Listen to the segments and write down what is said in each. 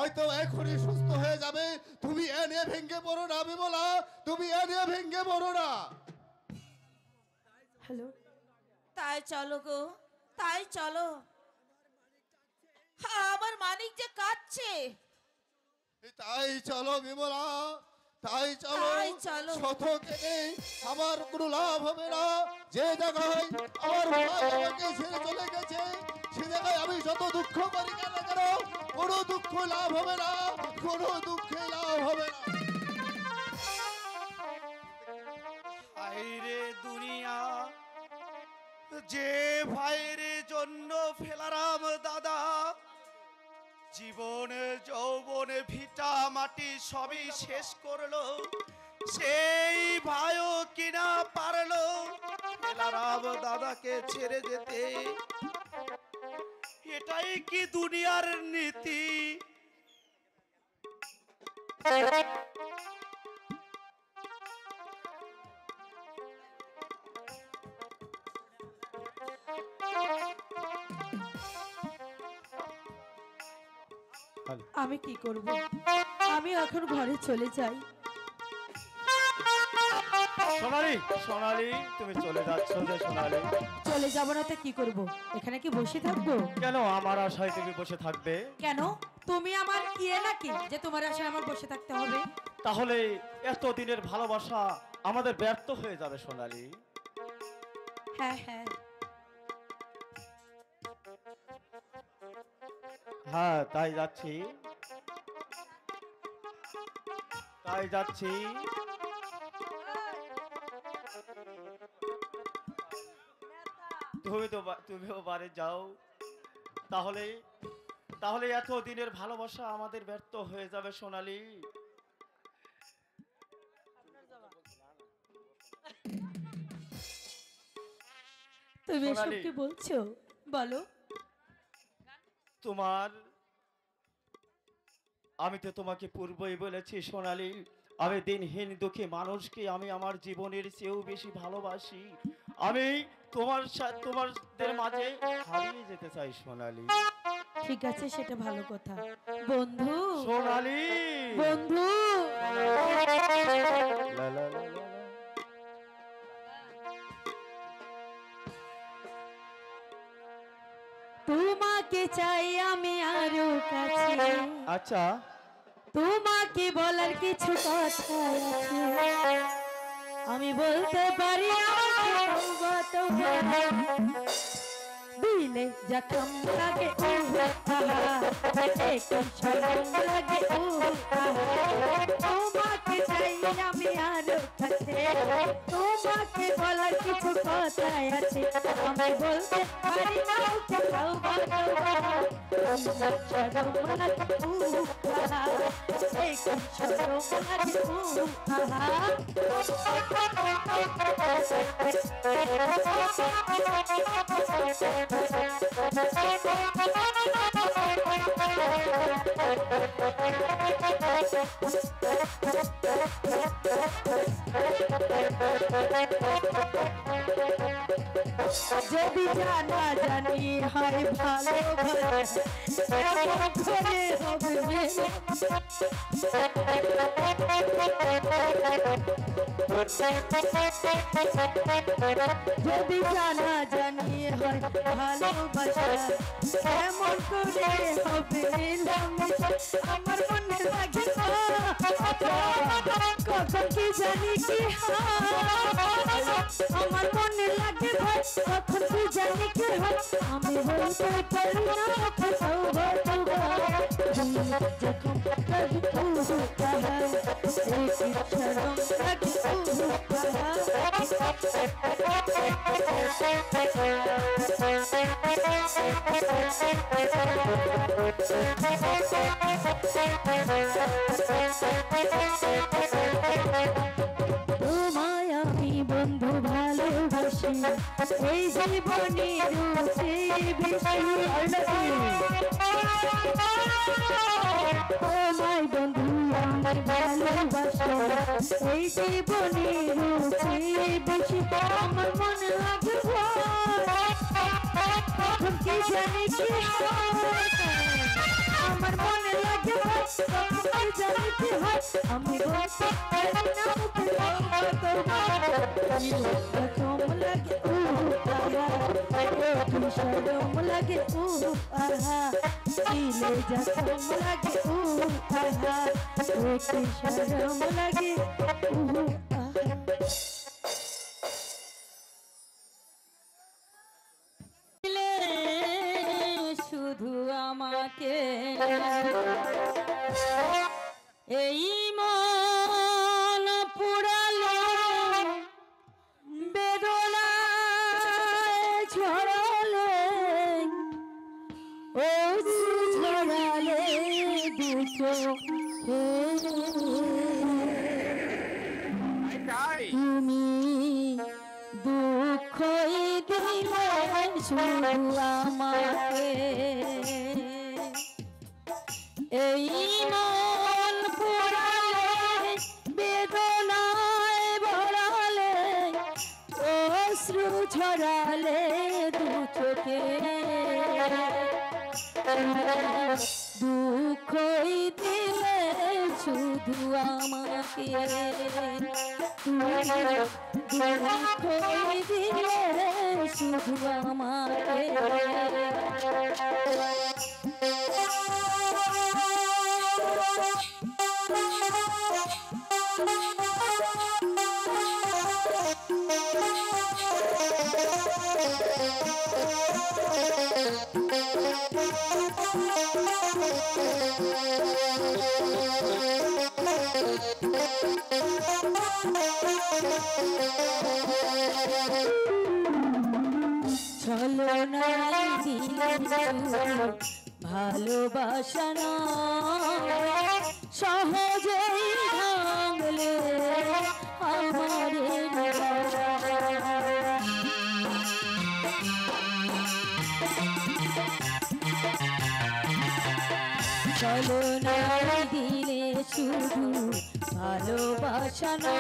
হয়তো এখনই সুস্থ হয়ে যাবে। তুমি এ নিয়ে ভেঙে পড়ো না বিমলা, তুমি এ নিয়ে ভেঙে পড়ো না। হ্যালো, তাই চলো গো, তাই চলো। আমার মানিক যে কাঁদছে। তাই চলো বিমলা, তাই চলো। তাই চলো। শত কেনে আমার কোনো লাভ হবে না। যে জায়গায় আমার ভাই আমাকে ছেড়ে চলে গেছে, সে জায়গায় আমি যত দুঃখ করি কেন কেন, কোনো দুঃখ লাভ হবে না, কোনো দুঃখে লাভ হবে না। আইরে দুনিয়া, যে ভাইয়ের জন্য ফেলারাম দাদা জীবন যৌবন ভিটা মাটি সবই শেষ করলো, সেই ভাইও কিনা পারলো ফেলারাম দাদাকে ছেড়ে যেতে। এটাই কি দুনিয়ার নীতি? আমি কি করব? আমি এখন ঘরে চলে যাই। সোনালি, সোনালি, তুমি চলে যাচ্ছ যে সোনালি? চলে যাব না তো কি করব? এখানে কি বসে থাকবো? কেন আমার আশায় তুমি বসে থাকবে? কেন? তুমি আমার ইয়ে নাকি যে তোমার আশায় আমার বসে থাকতে হবে? তাহলে এতদিনের ভালোবাসা আমাদের ব্যর্থ হয়ে যাবে সোনালি। হ্যাঁ হ্যাঁ, হ্যাঁ তাই যাচ্ছি, তাই যাচ্ছি। তুমিও বাড়ি যাও। তাহলে তাহলে এতদিনের ভালোবাসা আমাদের ব্যর্থ হয়ে যাবে সোনালি। তুমি এসব সোনালি। কি বলছো? বলো। আমি তো তোমাকে পূর্বই বলেছি সোনালি, আমি দিনহীন দুঃখী মানুষকে আমি আমার জীবনের চেয়েও বেশি ভালোবাসি। আমি তোমাদের মাঝে হারিয়ে যেতে চাই সোনালি। ঠিক আছে, সেটা ভালো কথা। বন্ধু, সোনালি, বন্ধু, লা লা লা লা। তোমাকে চাই আমি আরো কাছে। আচ্ছা, তোমাকে বলার কিছু কথা আছে, আমি বলতে পারি না। দিলে জখম লাগে লাগে, তোমাকে চাই আমি আরো কাছে। তোমাকে বলার কিছু কথা আছে, আমি বলতে পারি না। যদি জানা জানি হয় ভালো যদি জানা জানি হয় ভালোবাসা, এমন করে হবে আমার মনে লাগে। কখন কি জানি কি আমার মনে লাগে ভাই, কখন কি জানি কি হয় আমি বলতে পারি না। যখন তোমায় আমি বন্ধু ভালোবাসি, এই জীবনের তোমায় বন্ধু আমার ভালোবাসা, এই জীবনের বেশি আমার মনে লাগে। কি জানি কি আমার মনে লাগে ভাই তোমার জানি কি হয় আমি বলতে পারি না মুখে কম লাগে আহা একটু শরম লাগে আহা দিলে যা কম লাগে আহা একটু শরম লাগে আহা শুধু আমাকে এই মন পুরালো বেদনা ছড়ালে ও ছড়ালে দুটো তুমি দুঃখই দিলে শুধু আমাকে এই মন পুরালে বেদনায় ভরালে অশ্রু ঝরালে দু চোখে দুঃখই দিলে শুধু আমাকে দুঃখই দিলে শুধু আমাকে ছলনায় দিলে ভালোবাসা না সহজেই ভাঙলে আমার ছলনায় দিলে শুধু ভালোবাসা না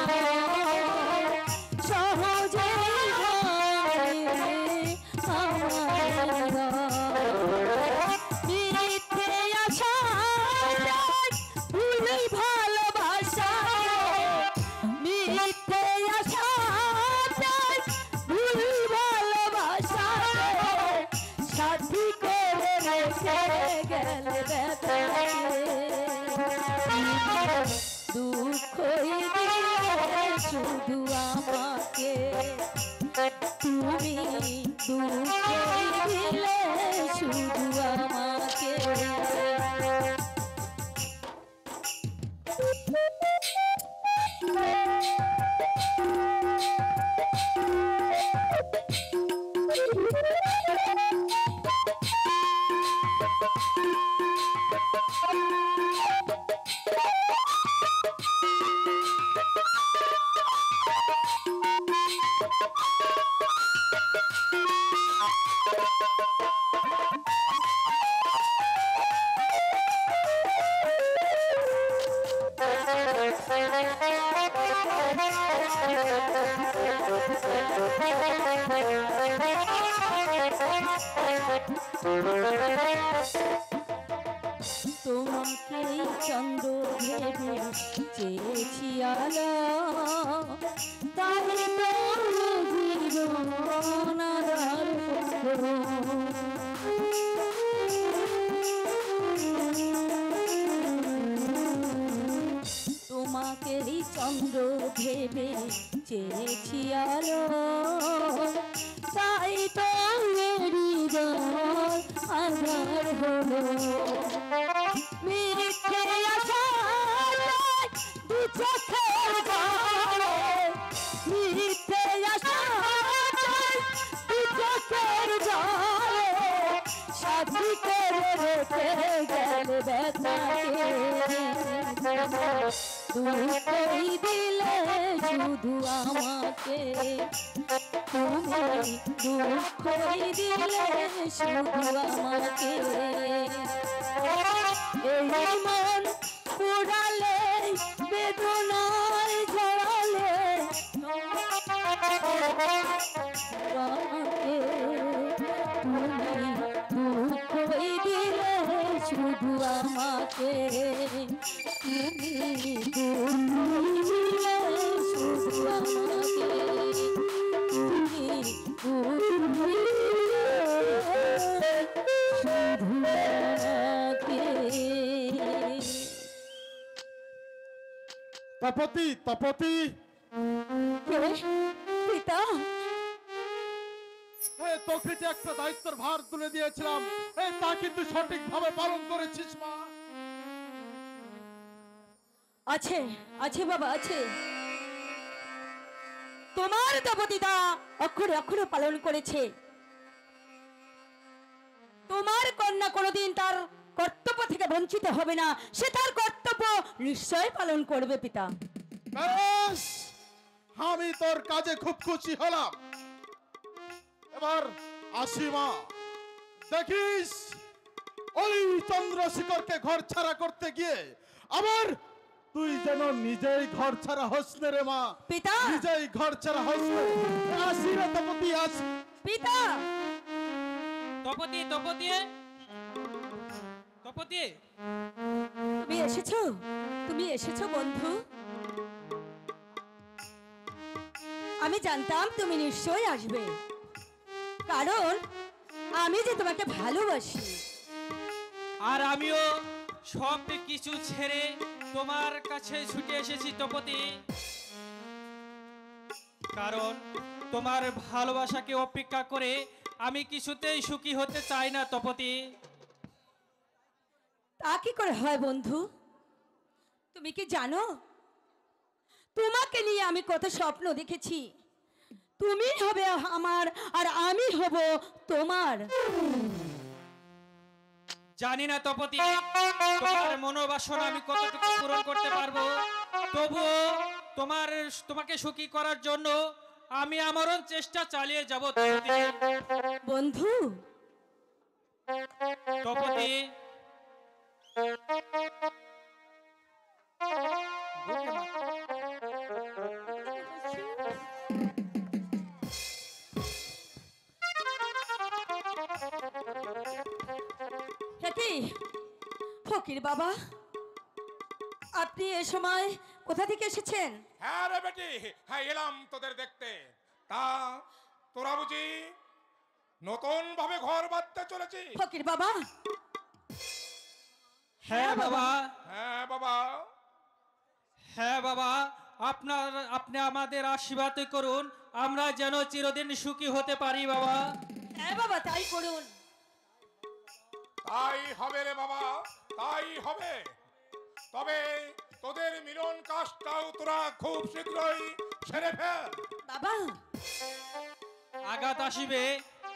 সহজেই মিথ্যে আশা ভুলেই ভালোবাসা মিথ্যে আশা ভুলেই ভালোবাসা সাথী করে রেখে গেলে দুঃখই দিলে শুধু আমাকে তুমি দুঃখই দিলে শুধু আমাকে তোমাকেই চন্দ্র ভেবে চেয়েছি আলো তাই জীবন আধার তোমাকেই চন্দ্র ভেবে চেয়েছি আলো তাই তো হৃদয় আধার হলো মিথ্যে আশা দু চোখের জলে মিথ্যে আশা দু চোখের জলে সাথী করে রেখে গেল ব্যথাকে দুঃখই দিলে শুধু আমাকে তুমি দুঃখই দিলে শুধু আমাকে এই মন পুরালে বেদনায় ঝরালে আমাকে তুমি দুঃখই দিলে শুধু আমাকে তুমি বুঝিলে, শুধু আমাকে তুমি বুঝিলে, শুধু আমাকে। তপতি তপতি, কে? পিতা, তোকে যে একটা দায়িত্বের ভার তুলে দিয়েছিলাম, তা কিন্তু সঠিকভাবে পালন করেছিস মা? আছে আছে বাবা, আছে। তোমার দেবদিদা অক্ষরে অক্ষরে পালন করেছে। তোমার কন্যা কোনোদিন তার কর্তব্য থেকে বঞ্চিত হবে না, সে তার কর্তব্য নিশ্চয় পালন করবে পিতা। বেশ, আমি তোর কাজে খুব খুশি হলাম। এবার আসি মা। দেখিস ওই চন্দ্রশেখরকে ঘর ছাড়া করতে গিয়ে আবার তুই যেন নিজেই ঘর ছাড়া হোস না রে মা। পিতা, নিজেই ঘর ছাড়া হোস না। আসি রে তপতি, আসি। পিতা, তপতি তপতি তপতি, তুমি এসেছো, তুমি এসেছো বন্ধু। আমি জানতাম তুমি নিশ্চয়ই আসবে, কারণ আমি যে তোমাকে ভালোবাসি। আর আমিও সব কিছু ছেড়ে তোমার কাছে ছুটে এসেছি তপতি, কারণ তোমার ভালোবাসাকে অপেক্ষা করে আমি কিছুতেই সুখী হতে চাই না তপতি। তা কি করে হয় বন্ধু? তুমি কি জানো তোমাকে নিয়ে আমি কত স্বপ্ন দেখেছি? তুমি হবে আমার আর আমি হব তোমার। জানি না তপতি তোমার মনোবাসনা আমি কতটুকু পূরণ করতে পারবো, তবুও তোমাকে সুখী করার জন্য আমি আমারও চেষ্টা চালিয়ে যাব তপতি। বন্ধু, তপতি কি ফকির বাবা, আপনি এ সময় কোথা থেকে এসেছেন? হ্যাঁ রে বেটি, হ্যাঁ এলাম তোদের দেখতে। তা তোরা বুঝি নতুন ভাবে ঘর বাঁধতে চলেছি? ফকির বাবা, হ্যাঁ বাবা, হ্যাঁ বাবা। হ্যাঁ বাবা, আপনি আমাদের আশীর্বাদ করুন, আমরা যেন চিরদিন সুখী হতে পারি বাবা। হ্যাঁ বাবা, তাই করুন। তাই হবে রে বাবা, তাই হবে। তবে তোদের মিলন কাজটাও তোরা খুব শীঘ্রই সেরে ফেল। বাবা, আঘাত আসবে,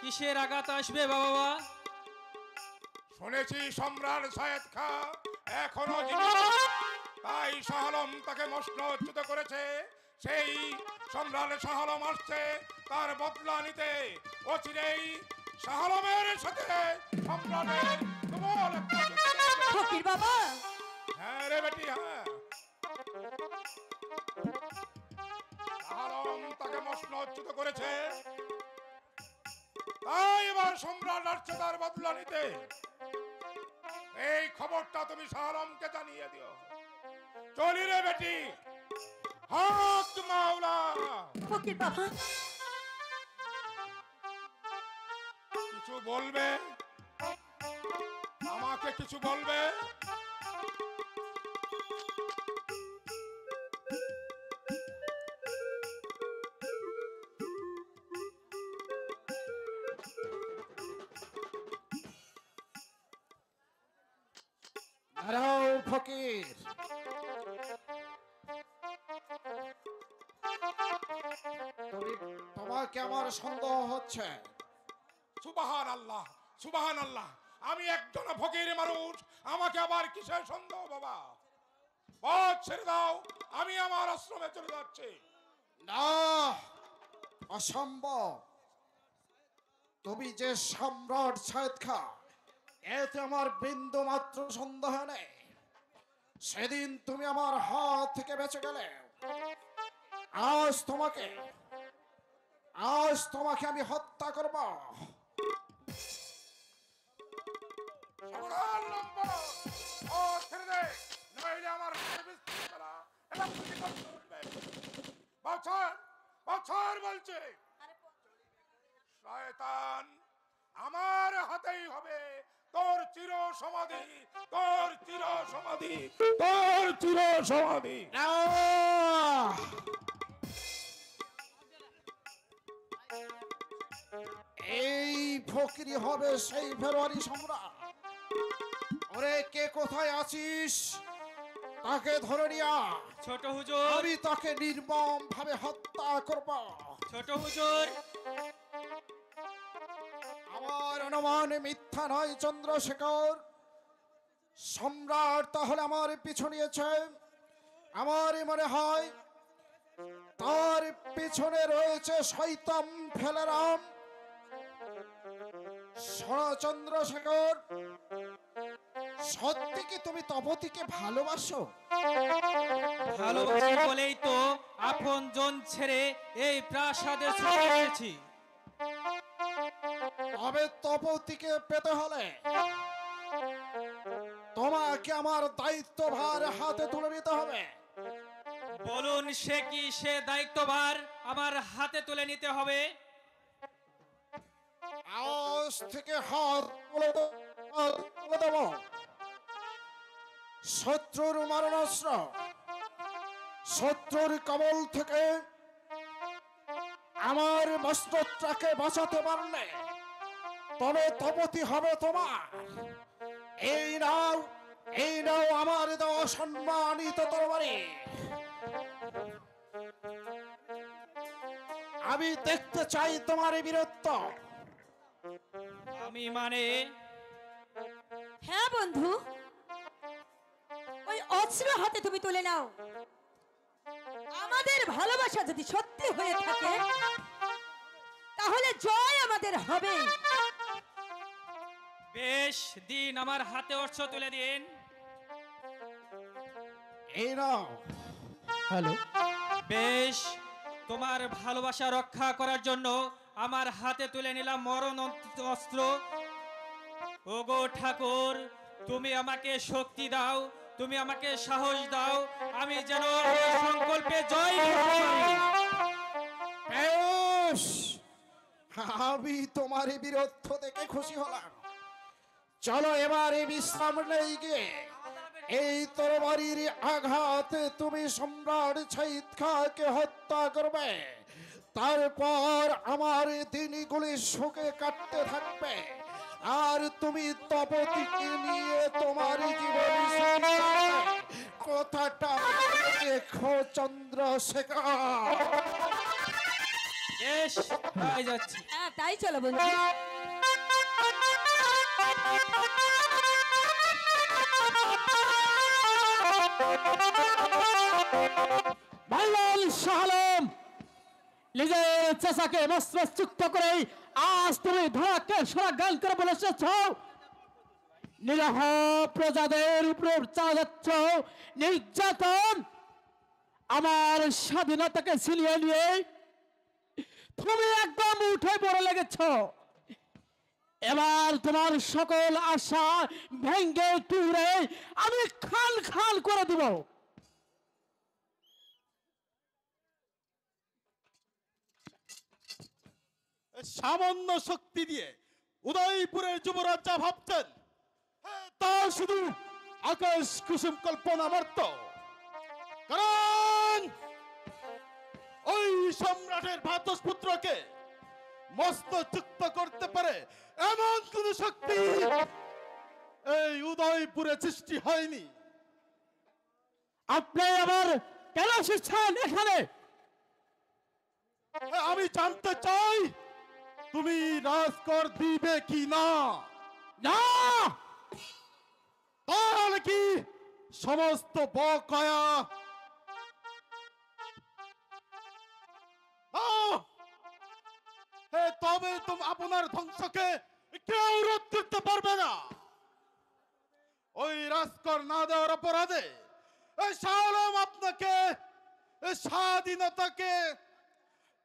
কিসের আঘাত আসবে বাবা? শুনেছি সম্রাট সায়েদ খা এখনো জীবিত, তাই শাহ আলম তাকে মসনচ্যুত করেছে। সেই সম্রাট শাহ আলম আসছে তার বদলা নিতে। অচিরেই শাহ আলমের সাথে সম্রাটের তুমুল একটা যুদ্ধ হবে। ফকির বাবা, হ্যাঁ রে বেটি, হ্যাঁ। শাহ আলম তাকে মসনচ্যুত করেছে, তাই এবার সম্রাট আসছে তার বদলা নিতে। এই খবরটা তুমি শাহ আলমকে জানিয়ে দিও। চলি রে বেটি, হক মাওলা। ফকির বাবা, কিছু বলবে? আমাকে কিছু বলবে? দাঁড়াও ফকির, তোমাকে আমার সন্দেহ হচ্ছে। সুবহান আল্লাহ, সুবহান আল্লাহ। আমি একজন ফকির মানুষ, আমাকে আবার কিসের সন্দেহ বাবা? পথ ছেড়ে দাও, আমি আমার আশ্রমে চলে যাচ্ছি। না, অসম্ভব। তুমি যে সম্রাট সায়েদ খা, এতে আমার বিন্দু মাত্র সন্দেহ নেই। সেদিন তুমি আমার হাত থেকে বেঁচে গেলে, আজ তোমাকে আমি হত্যা করব। সাবধান লম্বা, ও ছেড়ে দে, নইলে আমার হাতে বিস্তার করা এলাকাটি করতে হবে। বছর বছর বলছে শয়তান, আমার হাতেই হবে তোর চির সমাধি, তোর চির সমাধি, তোর চির সমাধি। এই ফকিরি হবে সেই ফেব্রুয়ারি সম্রাট। ওরে কে কোথায় আছিস, তাকে ধরে নিয়া, ছোট হুজুর, আমি তাকে নির্মম ভাবে হত্যা করব। ছোট হুজুর, আমার অনুমান মিথ্যা নয় চন্দ্রশেখর। সম্রাট তাহলে আমার পিছু নিয়েছে। আমার মনে হয় তার পিছনে রয়েছে শয়তান ফেলারাম। চন্দ্রশেখর, সত্যি কি তুমি তপতিকে ভালোবাসো? ভালোবাসি বলেই তো আপন জন ছেড়ে এই প্রাসাদে চলে এসেছি। তবে তপতিকে পেতে হলে তোমাকে আমার দায়িত্বভার হাতে তুলে নিতে হবে। বলুন সে কি সে দায়িত্বভার আমার হাতে তুলে নিতে হবে? আজ থেকে হাত তুলে দেব। শত্রুর মারণাস্ত্র, শত্রুর কবল থেকে আমার মস্তকটাকে বাঁচাতে পারলে তবে তপতি হবে তোমার। এই নাও, এই নাও আমার দেওয়া সম্মানিত তরবারি। আমি দেখতে চাই তোমার বীরত্ব। আমি মানে হ্যাঁ বন্ধু, ওই অস্ত্র হাতে তুমি তুলে নাও। আমাদের ভালোবাসা যদি সত্যি হয়ে থাকে তাহলে জয় আমাদের হবে। বেশ, দিন আমার হাতে অস্ত্র তুলে দিন। এই নাও। হ্যালো, বেশ, তোমার ভালোবাসা রক্ষা করার জন্য আমার হাতে তুলে নিলাম মরণ অস্ত্র। ওগো ঠাকুর, তুমি আমাকে শক্তি দাও, তুমি আমাকে সাহস দাও, আমি যেন এই সংকল্পে জয় করতে পারি। বেশ, আমি তোমার এই বীরত্ব দেখে খুশি হলাম। চলো এবারে বিশ্রাম নেই গিয়ে এই তরবারির আঘাতে তুমি সম্রাট ছাইদ খাঁকে হত্যা করবে। তারপর আমার দিনগুলি সুখে কাটতে থাকবে, আর তুমি তপতিকে নিয়ে তোমার জীবন কথাটা দেখো চন্দ্রশেখর। বেশ, তাই যাচ্ছি। হ্যাঁ তাই চলো বন্ধু। ভাইলাল শাহ আলম, নিজের চাচাকে মস্ত্রচ্যুত করে আজ তুমি ধরাকে সরা গান করে বলে এসেছ। নিরহ প্রজাদের উপর চালাচ্ছ নির্যাতন। আমার স্বাধীনতাকে ছিনিয়ে নিয়ে তুমি একদম উঠে পড়ে লেগেছ। এবার তোমার সকল আশা ভেঙ্গে টুরে আমি খাল খাল করে দিব। সামান্য শক্তি দিয়ে উদয়পুরের যুবরাজ যা ভাবছেন তা শুধু আকাশ কুসুম কল্পনা মাত্র। কারণ ওই সম্রাটের ভ্রাতস্পুত্রকে মস্তচ্যুত করতে পারে এমন কোন শক্তি এই উদয়পুরে সৃষ্টি হয়নি। আপনি আবার কেন এসেছেন এখানে? আমি জানতে চাই তুমি রাজকর দিবে কি না। না, তাহলে কি সমস্ত বকেয়া তবে তুমি আপনার ধ্বংসকে কেউ রোধ করতে পারবে না। ওই রাজকর না দেওয়ার অপরাধে এই শাহ আলম আপনাকে এই স্বাধীনতাকে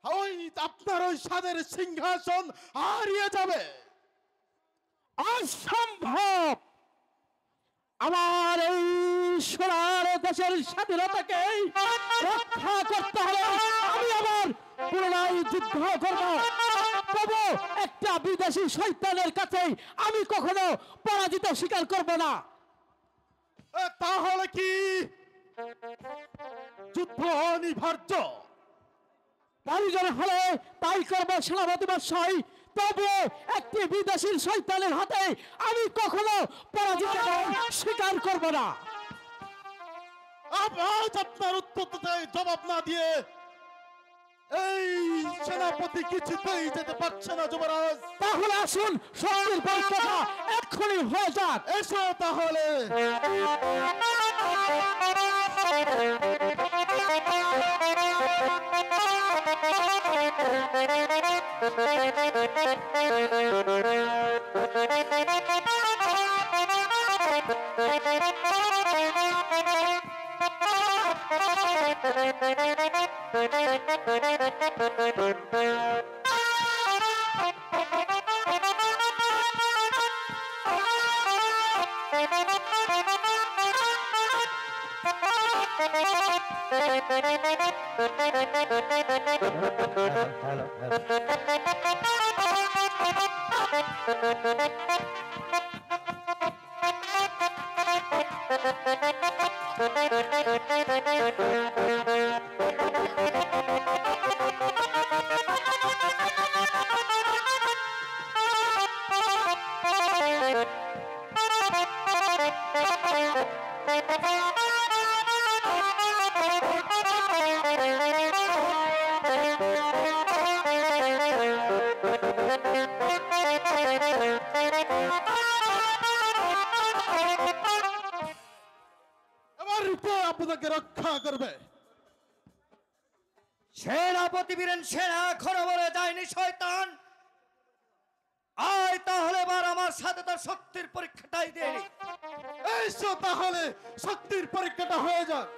ওই আপনার ওই স্বাদের সিংহাসন হারিয়ে যাবে। অসম্ভব। আমার এই সোনার দেশের স্বাধীনতাকে রক্ষা করতে হলে আমি আবার পুনরায় যুদ্ধ করব। তবু একটা বিদেশি শয়তানের কাছে আমি কখনো পরাজিত স্বীকার করব না। তাহলে কি যুদ্ধ অনিবার্য? প্রয়োজন হলে তাই করব সেনাপতি মশাই। তবু একটি বিদেশি শয়তানের হাতে আমি কখনো পরাজিত স্বীকার করব না। আজ আপনার উত্তরটাতে জবাব না দিয়ে এই সেনাপতি কিছুতেই যেতে পারছে না যুবরাজ। তাহলে আসুন শক্তির পরীক্ষাটা এক্ষুনি হয়ে যাক। এসো তাহলে। আপনাকে রক্ষা করবে। সেনাপতি বীরেন সেনা এখনো বলে যায়নি শয়তান। আয় তাহলে এবার আমার সাথে তার শক্তির পরীক্ষাটাই দেয়। এসো তাহলে শক্তির পরীক্ষাটা হয়ে যাক।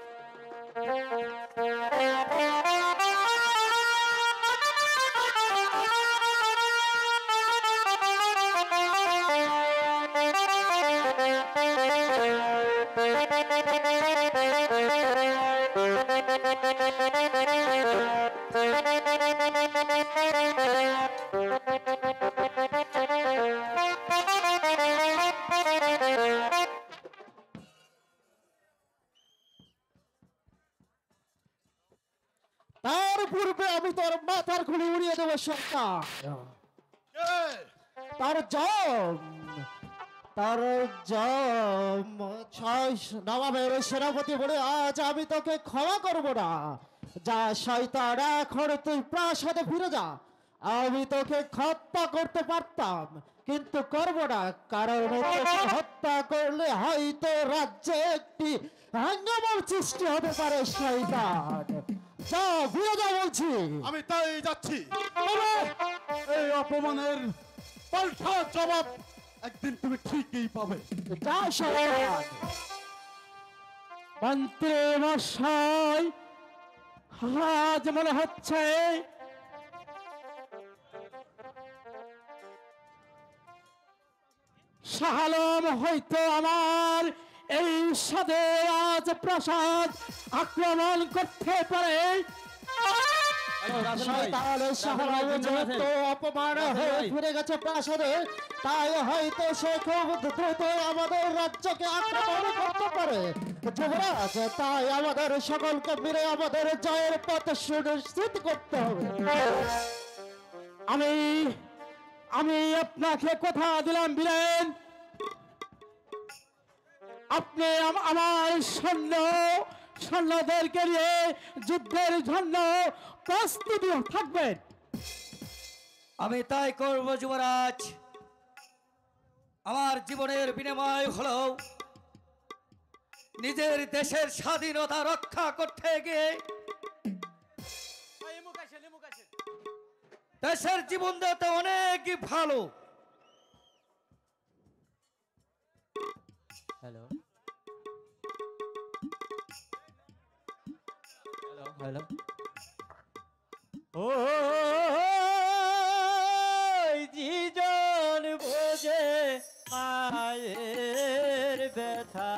তার পূর্বে আমি তোর মাথার খুলি উড়িয়ে দেবো সরকার। তার নবাবের সেনাপতি বলে আজ আমি তোকে ক্ষমা করব না। যা শয়তান, এখন তুই প্রাসাদে ফিরে যা। আমি তোকে হত্যা করতে পারতাম কিন্তু করব না, কারণ তোকে হত্যা করলে হয়তো রাজ্যে একটি হাঙ্গামার সৃষ্টি হতে পারে। শয়তান যা, ফিরে যা বলছি। আমি তাই যাচ্ছি। এই অপমানের পাল্টা জবাব একদিন তুমি ঠিকই পাবে। মন্ত্রী মশাই, আজ মনে হচ্ছে শাহ আলম হয়তো আমার এই সাদে আজ প্রাসাদ আক্রমণ করতে পারে। অপমান হয়ে ফিরে গেছে প্রাসাদে, তাই হয়তো সে খুব দ্রুত আমাদের রাজ্যকে আক্রমণ করতে পারে। যুবরাজ, তাই আমাদের সকলকে মিলে আমাদের জয়ের পথ সুনিশ্চিত করতে হবে। আমি আপনাকে কথা দিলাম বীরেন, আপনি আমার সৈন্যদেরকে নিয়ে যুদ্ধের জন্য প্রস্তুতি থাকবেন। আমি তাই করব যুবরাজ। আমার জীবনের বিনিময় হলো নিজের দেশের স্বাধীনতা রক্ষা করতে গিয়ে দেশের জীবন দেওয়া অনেক ভালো। হ্যালো হ্যালো, ও জীজন বোঝে মায়ের ব্যথা,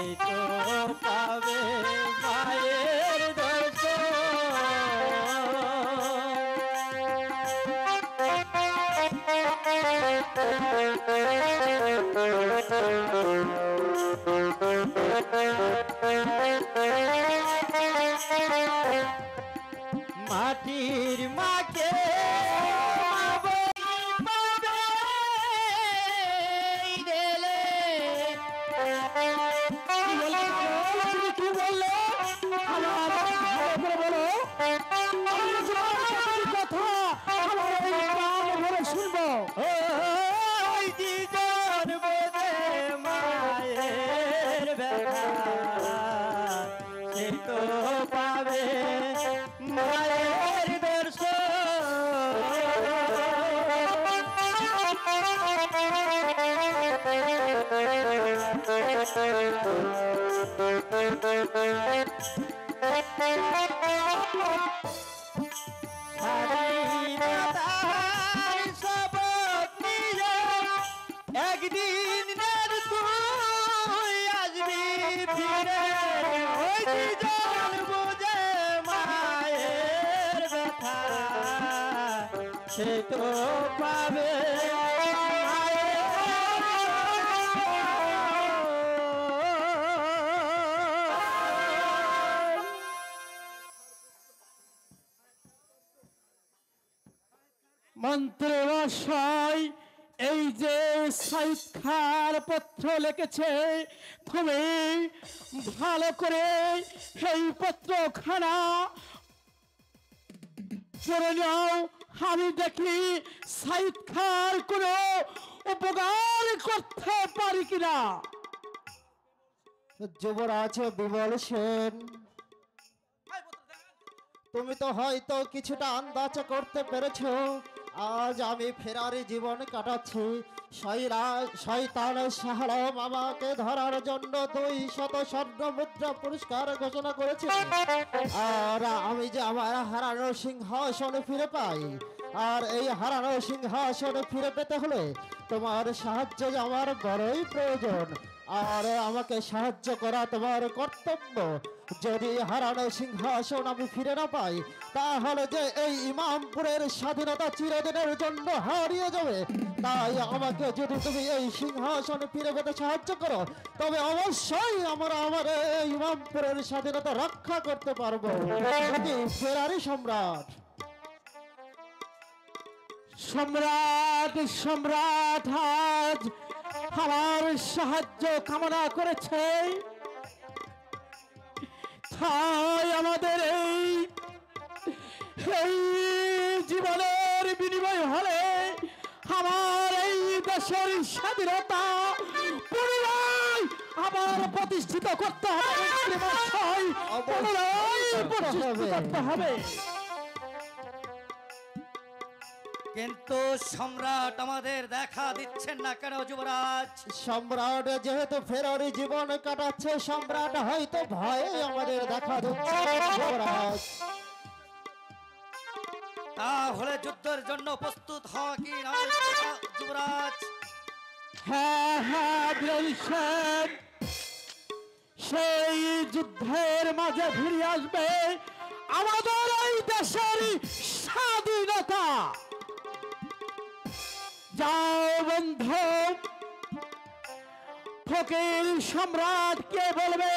সেই তো পাবে মায়ের দর্শন। মাটির মাকে কি বললে আমার ভালো করে বলো, আমি তোমার কথা আমার এই কান ভরে শুনবো। ওই জীবন বোঝে মায়ের ব্যথা, সে তো পাবে মায়ের একদিন তুই আসবি ফিরে, ওই জীবন বুঝে মায়ের ব্যথা, সে তো পাবে মন্ত্রী মশাই, এই যে সাইদ খান পত্র লিখেছে, তুমি ভালো করে এই পত্রখানা পড়ে নাও। আমি দেখি সাইদ খান কোনো উপকার করতে পারি কিনা। যুবরাজ বিমল সেন, তুমি তো হয়তো কিছুটা আন্দাজ করতে পেরেছো আজ আমি ফেরারি জীবন কাটাচ্ছি। শয়তান শাহরাম আমাকে ধরার জন্য 200 স্বর্ণ মুদ্রা পুরস্কার ঘোষণা করেছে, আর আমি যে আমার হারানো সিংহাসন ফিরে পাই। আর এই হারানো সিংহাসন ফিরে পেতে হলে তোমার সাহায্য যে আমার বড়ই প্রয়োজন, আর আমাকে সাহায্য করা তোমার কর্তব্য। যদি হারানো সিংহাসন আমি ফিরে না পাই, তাহলে যে এই ইমামপুরের স্বাধীনতা চিরদিনের জন্য হারিয়ে যাবে। তাই আমাকে যদি তুমি এই সিংহাসন ফিরে পেতে সাহায্য করো, তবে অবশ্যই আমরা আমার এই ইমামপুরের স্বাধীনতা রক্ষা করতে পারবো। ফেরারি সম্রাট। সম্রাট সম্রাট আজ আমার সাহায্য কামনা করেছে, তাই আমাদের এই জীবনের বিনিময় হলে আমার এই দেশের স্বাধীনতা পুনরায় আবার প্রতিষ্ঠিত করতে হবে। পুনরায় প্রতিষ্ঠিত করতে হবে। কিন্তু সম্রাট আমাদের দেখা দিচ্ছেন না কেন যুবরাজ? সম্রাট যেহেতু ফেরারি জীবন কাটাচ্ছে, সম্রাট হয়তো ভয়ে আমাদের দেখা দিচ্ছে যুবরাজ। তাহলে যুদ্ধের জন্য প্রস্তুত হওয়া কি নয় যুবরাজ? হ্যাঁ হ্যাঁ বিরোধী সেন, সেই যুদ্ধের মাঝে ফিরে আসবে আমাদের এই দেশের স্বাধীনতা। যাও বন্ধু, ফকির সম্রাটকে বলবে,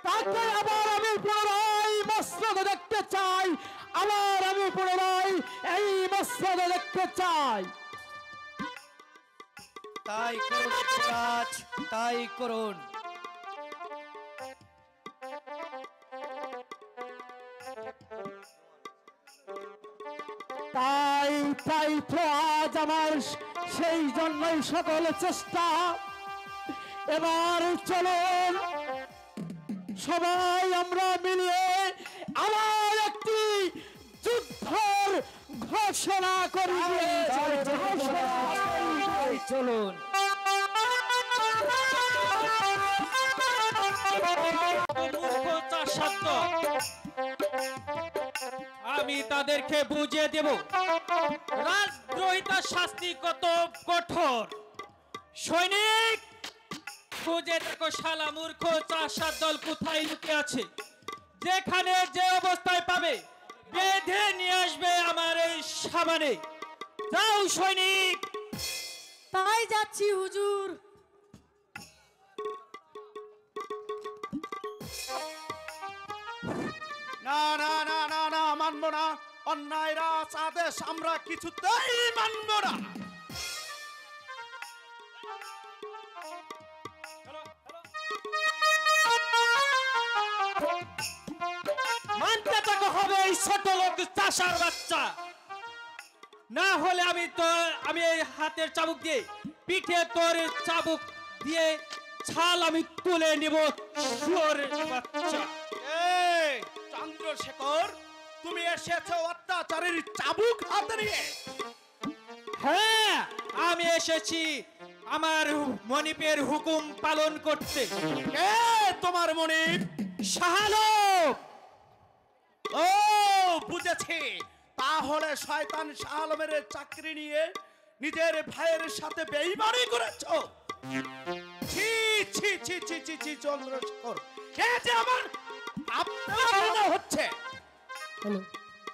তাকে আবার আমি পুনরায় মসনদ দেখতে চাই, আবার আমি পুনরায় এই মসনদ দেখতে চাই। তাই করুন যুবরাজ, তাই করুন। তাই তাই তো আজ আমার সেই জন্যই সকল চেষ্টা। এবার চলুন সবাই আমরা মিলিয়ে আবার একটি যুদ্ধের ঘোষণা করি। চলুন। আমি তাদেরকে বুঝিয়ে দেব রাজদ্রোহিতার শাস্তি কত কঠোর। সৈনিক খুঁজে দেখো শালা মূর্খ চাষার দল কোথায় লুকিয়ে আছে। যেখানে যে অবস্থায় পাবে বেঁধে নিয়ে আসবে আমার এই সামনে। যাও সৈনিক। তাই যাচ্ছি হুজুর। না না না না না, মানবো না। অন্যায় রাজ আদেশ আমরা কিছুতেই মানবো না। মানতে তোকে হবে এই ছোট লোক চাষার বাচ্চা। না হলে আমি এই হাতের চাবুক দিয়ে পিঠে তোর চাবুক দিয়ে ছাল আমি তুলে নিব শুয়োরের বাচ্চা। এই চন্দ্রশেখর, তুমি এসেছো অত্যাচারের চাবুক হাতে নিয়ে। হ্যাঁ, আমি এসেছি আমার মনিপের হুকুম পালন করতে। কে তোমার মনিব? শাহালম। ও বুঝেছি, তাহলে শয়তান শাহ আলমের চাকরি নিয়ে নিজের ভাইয়ের সাথে বেঈমানি করেছো। ছি ছি ছি ছি ছি ছি চন্দ্রশেখর, এ যে আমার আপনার হচ্ছে।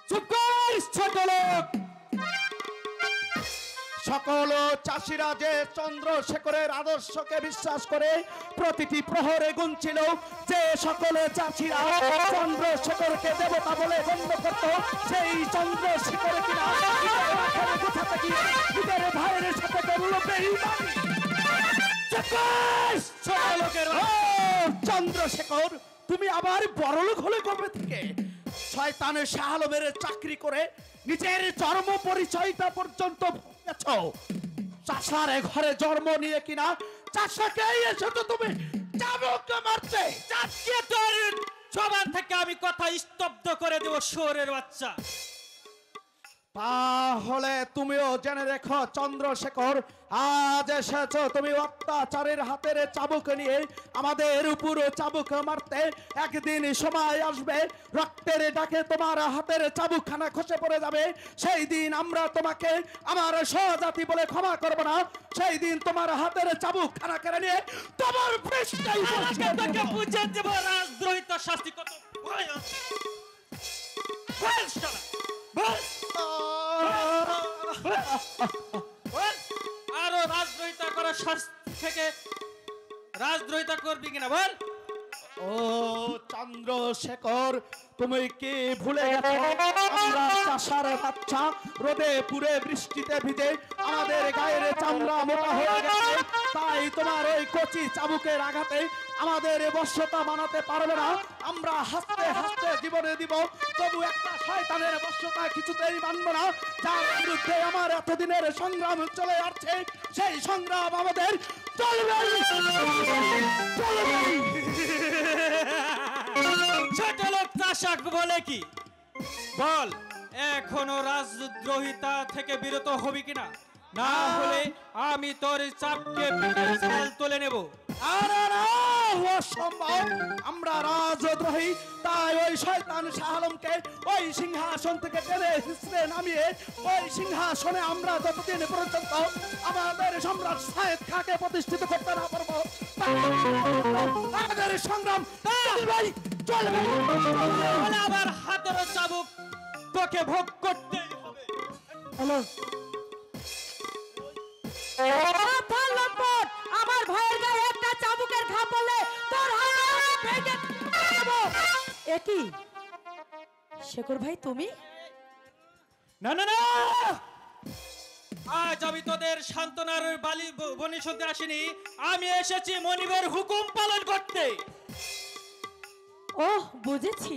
চুপ কর ছোট লোক। সকল চাষিরা যে চন্দ্রশেখরের আদর্শকে বিশ্বাস করে প্রতিটি প্রহরে গুনছিল, যে সকলে চাষিরা চন্দ্রশেখরকে দেবতা বলে গণ্য করত, সেই চন্দ্রশেখর কিনা নিজের আখেরে গোছাতে গিয়ে নিজের ভাইয়ের সাথে করল বেঈমানি। ছোট লোকের ও চন্দ্রশেখর, তুমি আবার বড়লোক হলে কবে থেকে? শয়তানের শাহ আলমের চাকরি করে নিজের জন্ম পরিচয়টা পর্যন্ত ভুলেছ। চাষার ঘরে জন্ম নিয়ে কিনা চাষাকে এসেছো তুমি চাবুক মারতে। আজকে তোর সবার থেকে আমি কথা স্তব্ধ করে দেব শুয়োরের বাচ্চা। তাহলে তুমিও জেনে রেখো চন্দ্রশেখর, আজ এসেছো তুমি অত্যাচারের হাতের চাবুক নিয়ে আমাদের উপর চাবুক মারতে। একদিন সময় আসবে, রক্তের ডাকে তোমার হাতের চাবুকখানা খসে পড়ে যাবে। সেই দিন আমরা তোমাকে আমার সহজাতি বলে ক্ষমা করব না। সেই দিন তোমার হাতের চাবুকখানা কেড়ে নিয়ে তোমার পৃষ্ঠায় বসিয়ে দেব। তোকে বুঝে দেব রাজদ্রোহিতা শাস্তি কত ভয়ানক। বল শালা, বল। আরো রাজদ্রোহিতা করার শাস্তি থেকে রাজদ্রোহিতা করবি কিনা বল। ও চন্দ্রশেখর, তুমি কি ভুলে গেছো আমরা চাষার বাচ্চা? রোদে পুরে বৃষ্টিতে ভিজে আমাদের গায়ের চামড়া মোটা হয়ে গেছে, তাই তোমার ওই কচি চাবুকের আঘাতে আমাদের বশ্যতা মানাতে পারবে না। আমরা হাসতে হাসতে জীবনে দিব, তবু একটা শয়তানের বশ্যতা কিছুতেই মানব না। যার বিরুদ্ধে আমার এতদিনের সংগ্রাম চলে আসছে, সেই সংগ্রাম আমাদের চলবে চলবে। ছোট লোক চাষাক বলে কি বল, এখনো রাজদ্রোহিতা থেকে বিরত হবি কিনা? না হলে আমি তোর চাপকে পিঠের ছাল তুলে নেব। আরে না, অসম্ভব। আমরা রাজদ্রোহী, তাই ওই শয়তান শাহ আলমকে ওই সিংহাসন থেকে টেনে হিসড়ে নামিয়ে ওই সিংহাসনে আমরা যতদিন পর্যন্ত আমাদের সম্রাট সায়েদ খাঁকে প্রতিষ্ঠিত করতে না পারবো, আমাদের সংগ্রাম চলবেই চলবে। তাহলে আবার হাতের চাবুক তোকে ভোগ করতেই হবে। আমার ভাইয়ের গায়ে একটা চাবুকের ঘা পড়লে তোর হাত আমি ভেঙে দেব। একই শেখর ভাই, তুমি? না না না, আজ আমি তোদের সান্ত্বনার বালি বনি শুনতে আসিনি, আমি এসেছি মনিবের হুকুম পালন করতে। ওহ, বুঝেছি।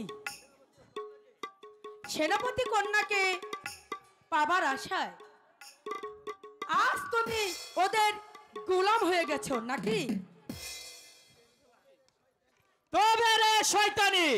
সেনাপতি কন্যাকে পাবার আশায় আজ তুমি ওদের গোলাম হয়ে গেছো নাকি? তবে রে শয়তানি,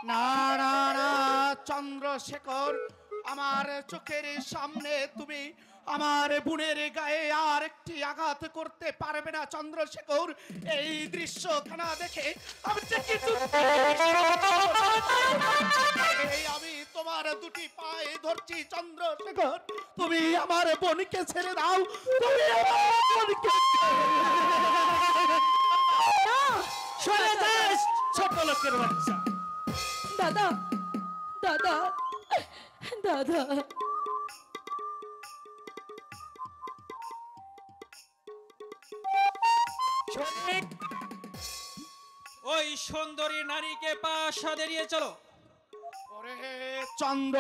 না না না চন্দ্রশেখর, আমার চোখের সামনে তুমি আমার বোনের গায়ে আর একটি আঘাত করতে পারবে না চন্দ্রশেখর। এই দৃশ্যখানা দেখে আমি যে কিছু আমি তোমার দুটি পায়ে ধরছি চন্দ্রশেখর, তুমি আমার বোনকে ছেড়ে দাও, তুমি আমার বোনকে সরে যাস ছোট লোকের বাচ্চা। দাদা দাদা দাদা সৈনিক, ওই সুন্দরী নারীকে প্রাসাদে নিয়ে চলো। ওরে চন্দ্র,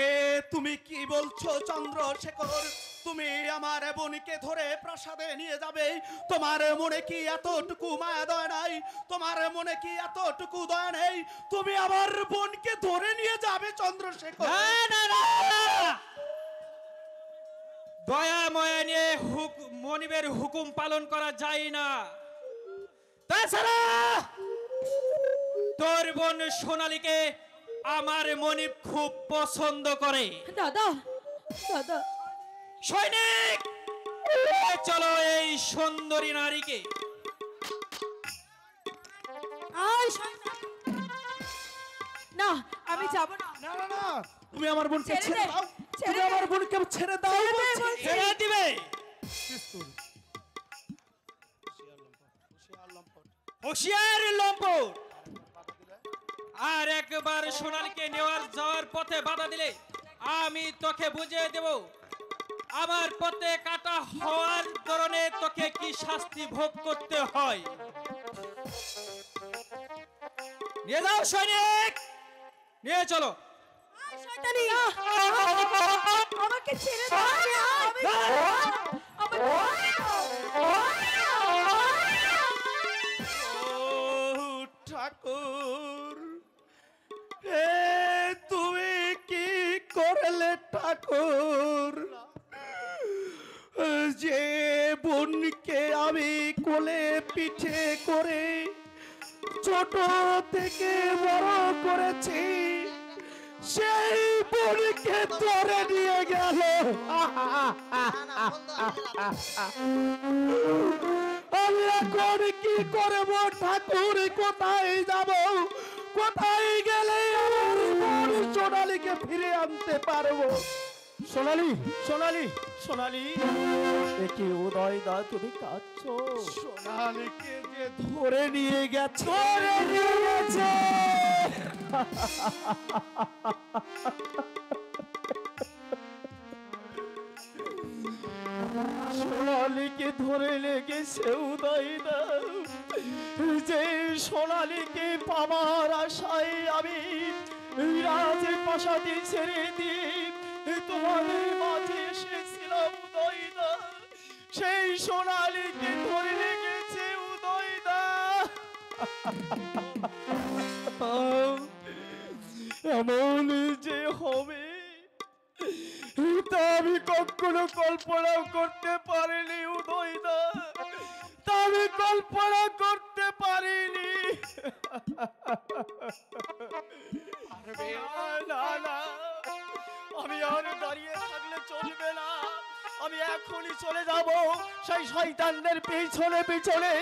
এ তুমি কি বলছো চন্দ্রশেখর? তুমি আমার বোনকে ধরে প্রাসাদে নিয়ে যাবে? তোমার মনে কি এতটুকু মায়া দয়া নাই? তোমার মনে কি এতটুকু দয়া নেই? তুমি আমার বোনকে ধরে নিয়ে যাবে চন্দ্রশেখর? দয়া ময়া নিয়ে মনিবের হুকুম পালন করা যায় না। তাছাড়া তোর বোন সোনালীকে আমার মনিব খুব পছন্দ করে। দাদা দাদা সৈনিক, চলো এই সুন্দরী নারীকে। আয় না, আমি যাব না। না না না, তুমি আমার বোনকে ছেড়ে ছেড়ে দে, দাও, ছেড়ে তুমি দে। আমার বোনকে ছেড়ে দাও ছেড়ে দে বলছি। বলছি। ছেড়ে দিবে? হুঁশিয়ার লম্পট, আর একবার সোনালীকে নেওয়ার যাওয়ার পথে বাধা দিলে আমি তোকে বুঝিয়ে দেব আমার পথে কাটা হওয়ার কারণে তোকে কি শাস্তি ভোগ করতে হয়। নিয়ে যাও সৈনিক, নিয়ে চলো। শয়তানি, আমাকে ছেড়ে দাও। ও ঠাকুর, এ তুমি কি করলে ঠাকুর? যে বোনকে আমি কোলে পিঠে করে ছোট থেকে বড় করেছি, সেই বোনকে ধরে নিয়ে গেল। আমি এখন কি করব ঠাকুর? কোথায় যাব? কোথায় গেলে আমার বোন সোনালীকে ফিরে আনতে পারবো? সোনালী, সোনালী, সোনালী, দেখি উদয় দা তুমি কাঁদছো? সোনালীকে যে ধরে নিয়ে গেছে, ধরে নিয়ে গেছে। সোনালীকে ধরে লেগেছে উদয় দা। যে সোনালীকে পাওয়ার আশায় আমি রাজপ্রাসাদে ছেড়ে দিয়ে তোমাদের মাঝে এসেছিলাম উদয় দা, সেই সোনালীকে ধরে লেগেছে উদয় দা। এমন যে হবে তা আমি কখনো কল্পনাও করতে পারিনি উদয় দা, তা আমি কল্পনা করতে পারিনি। না না, আমি আর দাঁড়িয়ে থাকলে চলবে না। আমি এখনই চলে যাব সেই শয়তানদের পিছনে পিছনে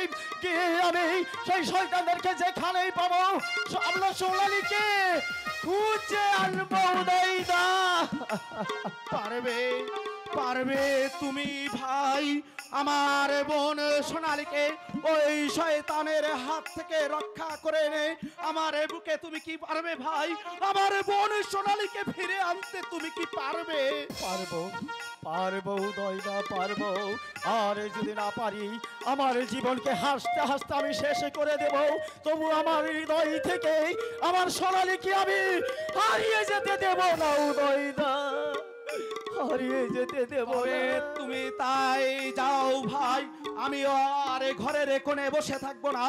গিয়ে আমি সেই শয়তানদেরকে যেখানেই পাবো আমরা সোনালীকে খুঁজে আনবো উদয় দা। পারবে পারবে তুমি ভাই আমার বোন সোনালীকে ওই শয়তানের হাত থেকে রক্ষা করে নে। আমার বুকে তুমি কি পারবে ভাই? আমার বোন সোনালীকে ফিরে আনতে তুমি কি পারবে? পারবো, পারবো উদয় দা, পারবো। আর যদি না পারি আমার জীবনকে হাসতে হাসতে আমি শেষ করে দেব, তবু আমার হৃদয় থেকে আমার সোনালীকে আমি হারিয়ে যেতে দেব না উদয় দা, হারিয়ে যেতে দেব তবে না। তুমি তাই যাও ভাই, আমি আর ঘরের কোণে বসে থাকবো না।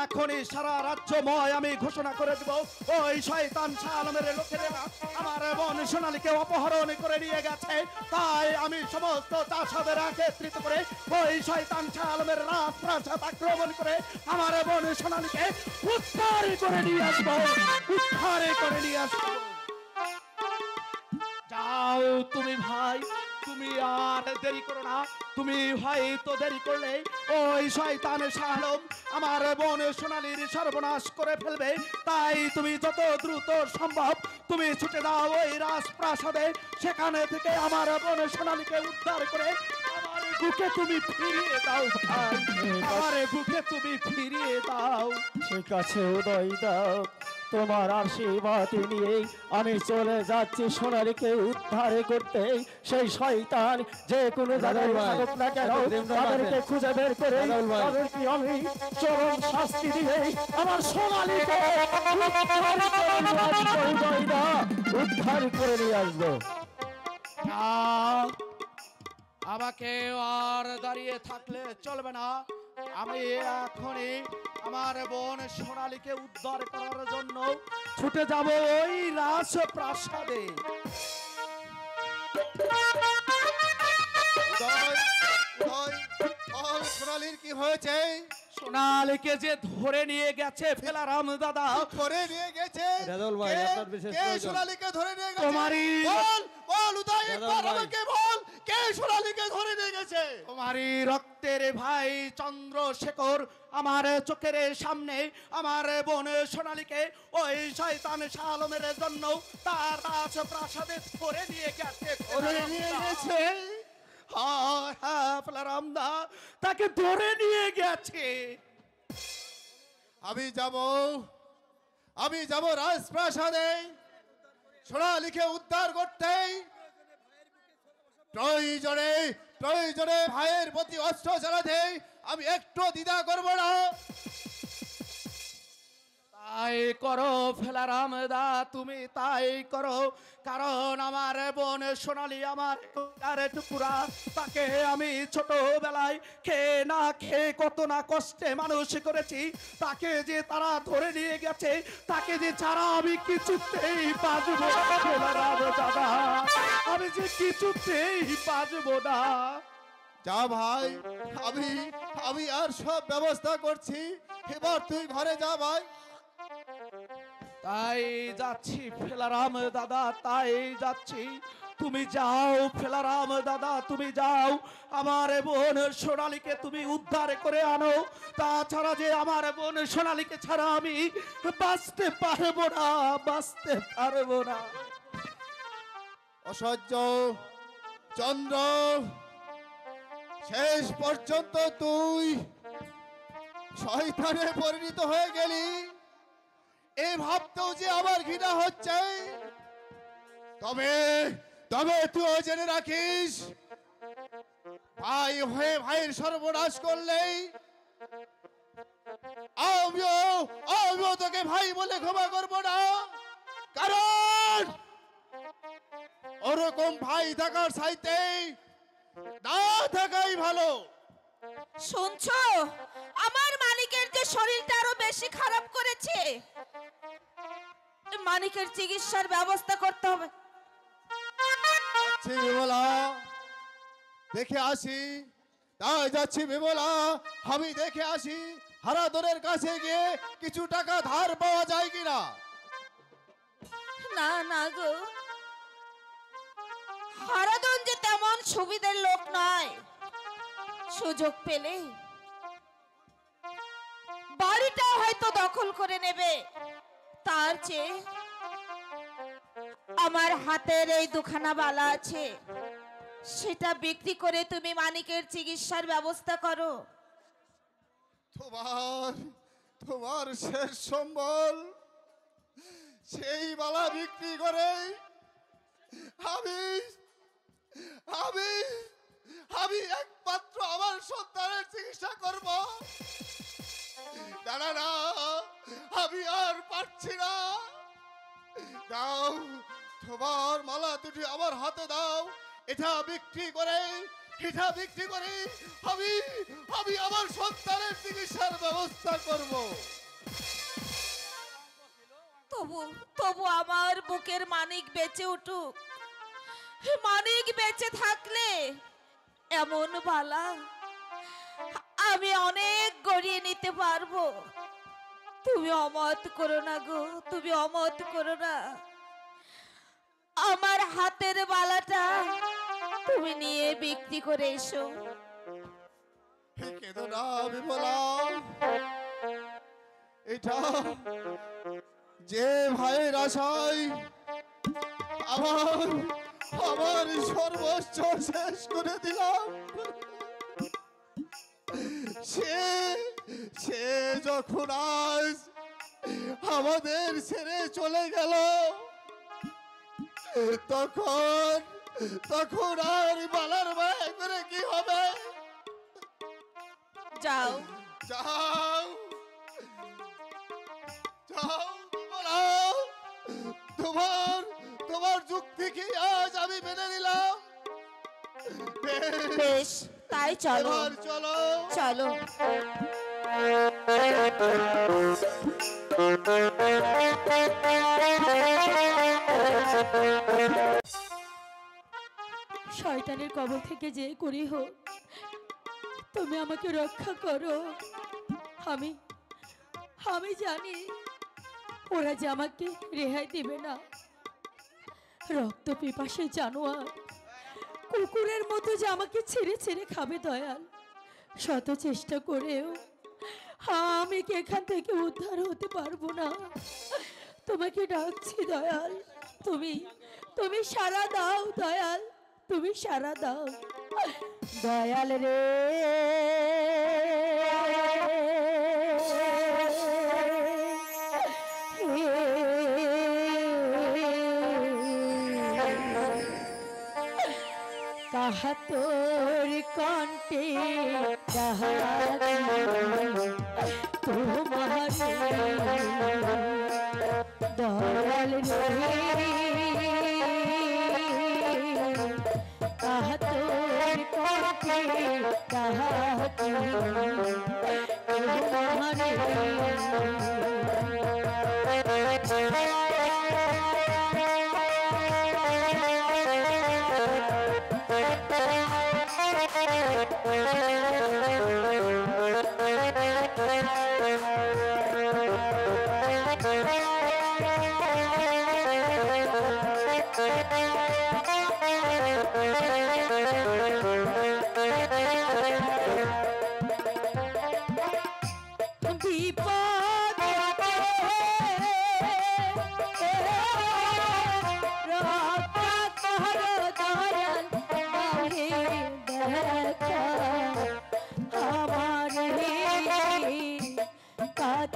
এখনই সারা রাজ্যময় আমি ঘোষণা করে দেব ওই শয়তান শাহ আলমের লোকেরা আমার বোন সোনালীকে অপহরণ করে নিয়ে গেছে। তাই আমি সমস্ত চাষাদের একত্রিত করে ওই শয়তান শাহ আলমের রাজপ্রাসাদ আক্রমণ করে আমার বোন সোনালীকে উদ্ধার করে নিয়ে আসবো, উদ্ধার করে নিয়ে আসবো। যাও তুমি ভাই, তুমি আর দেরি করো না। তুমি হয়তো দেরি করলে ওই শয়তান শাহ আলম আমার বোন সোনালীর সর্বনাশ করে ফেলবে। তাই তুমি যত দ্রুত সম্ভব তুমি ছুটে দাও ওই রাজপ্রাসাদে। সেখানে থেকে আমার বোন সোনালীকে উদ্ধার করে আমার বুকে তুমি ফিরিয়ে দাও ভাই, আমার বুকে তুমি ফিরিয়ে দাও। ঠিক আছে উদয় দাও, তোমার আশীর্বাদ নিয়ে আমি চলে যাচ্ছি সোনালীকে উদ্ধার করতে। সেই শয়তান যে কোনো জায়গায় থাকুক না কেন, তাদেরকে খুঁজে বের করে তাদেরকে আমি চরম শাস্তি দিয়ে আমার সোনালীকে উদ্ধার করে নিয়ে আসবো। না, আমাকে আর দাঁড়িয়ে থাকলে চলবে না। আমি এখনই আমার বোন সোনালীকে উদ্ধার করার জন্য ছুটে যাব ওই রাজপ্রাসাদে। উদয়, উদয়, বল সোনালীর কি হয়েছে? সোনালীকে যে ধরে নিয়ে গেছে ফেলারাম দাদা, ধরে নিয়ে গেছে? রেজাউল ভাই, কে- আপনার বিশেষ কে প্রয়োজন। সোনালীকে ধরে নিয়ে গেছে? তোমারই- বল, বল উদয়, রেজাউল একবার ভাই। আমাকে বল, কে সোনালীকে ধরে নিয়ে গেছে? তোমারই রক্তের ভাই চন্দ্রশেখর আমার চোখের সামনে আমার বোন সোনালীকে ওই শয়তান শাহ আলমের জন্য তার রাজপ্রাসাদে ধরে নিয়ে গেছে। ধরে নিয়ে গেছে? হ্যাঁ হ্যাঁ ফেলারাম দা, তাকে ধরে নিয়ে গেছে। আমি যাব রাজপ্রাসাদে সোনালীকে উদ্ধার করতে। প্রয়োজনে ভাইয়ের প্রতি অস্ত্র চালাতে আমি একটু দ্বিধা করব না। তাই করো ফেলারাম দা, তুমি তাই করো। কারণ আমার বোন সোনালী আমার টুকুরা, তাকে আমি ছোটবেলায় খেয়ে না খেয়ে কত না কষ্টে মানুষ করেছি। তাকে যে তারা ধরে নিয়ে গেছে, তাকে যে ছাড়া আমি কিছুতেই বাঁচবো না ফেলারাম দাদা, আমি যে কিছুতেই বাঁচবো না। যা ভাই, আমি আর সব ব্যবস্থা করছি, এবার তুই ঘরে যা ভাই। তাই যাচ্ছি ফেলারাম দাদা, তাই যাচ্ছি। তুমি যাও ফেলারাম দাদা, তুমি যাও। আমার বোন সোনালীকে তুমি উদ্ধার করে আনো। তাছাড়া যে আমার বোন সোনালীকে ছাড়া আমি বাঁচতে পারবো না, বাঁচতে পারবো না। অসহ্য চন্দ্র, শেষ পর্যন্ত তুই শয়তানে পরিণত হয়ে গেলি। এই ভাবতেও যে আমার ঘৃণা হচ্ছে। তবে তবে তুই জেনে রাখিস, ভাই হয়ে ভাইয়ের সর্বনাশ করলেই আমিও তোকে ভাই বলে ক্ষমা করবো না। কারণ ওরকম ভাই থাকার চাইতে না থাকাই ভালো। শুনছো, আমার মানিকের যে শরীরটা আরো বেশি খারাপ করেছে, মানিকের চিকিৎসার ব্যবস্থা করতে হবে। যাচ্ছি বিমলা, দেখে আসি। তাই যাচ্ছি বিমলা, আমি দেখে আসি হারাধনের কাছে গিয়ে কিছু টাকা ধার পাওয়া যায় কিনা। না না গো, হারাধন যে তেমন সুবিধার লোক নয়। সুযোগ পেলে বাড়িটা হয়তো দখল করে নেবে। তার চেয়ে আমার হাতের এই দুখানা বালা আছে, সেটা বিক্রি করে তুমি মানিকের চিকিৎসার ব্যবস্থা করো। তোমার শেষ সম্বল সেই বালা বিক্রি করে আমি আমি আমি একমাত্র আমার সন্তানের চিকিৎসা করব। না না না, আমি আর পারছি না। দাও, তোমার মালা দুটি আমার হাতে দাও। এটা বিক্রি করে আমি আমি আমার সন্তানের চিকিৎসার ব্যবস্থা করব। তবু তবু আমার বুকের মানিক বেঁচে উঠুক। মানিক বেঁচে থাকলে এমন বালা আমি অনেক গড়িয়ে নিতে পারবো। তুমি অমত করো না গো, তুমি অমত করো না। আমার হাতের বালাটা তুমি নিয়ে বিক্রি করে এসো। কেঁদো না বিমলা, এটা যে ভাইয়ের আশায় আমার আমার সর্বস্ব শেষ করে দিলাম, সে সে যখন আজ আমাদের ছেড়ে চলে গেল, তখন তখন আর বালার মায়া করে কি হবে? যাও যাও যাও বিমলা, তোমার তোমার যুক্তি কি আজ আমি মেনে নিলাম। বেশ, তাই চলো এবার চলো। চলো। শয়তানের কবল থেকে যে করি হোক, তুমি আমাকে রক্ষা করো। আমি আমি জানি ওরা যে আমাকে রেহাই দিবে না। রক্ত পিপাসে জানোয়ার কুকুরের মতো যে আমাকে ছেড়ে ছেড়ে খাবে দয়াল, শত চেষ্টা করেও আমি কি এখান থেকে উদ্ধার হতে পারবো না। তোমাকে ডাকছি দয়াল, তুমি তুমি সাড়া দাও দয়াল, তুমি সাড়া দাও দয়াল রে। কাহা তোর কণ্ঠে ডাকি তোমার দয়াল রে। কাহা তোর কণ্ঠে ডাকি তোমার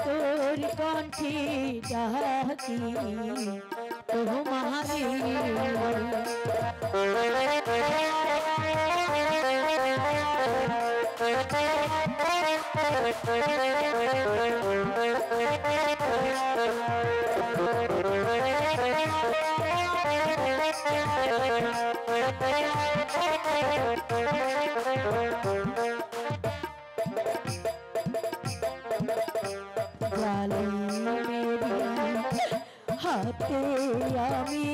তোর কণ্ঠে ডাকি তোমারে। হাতে আমি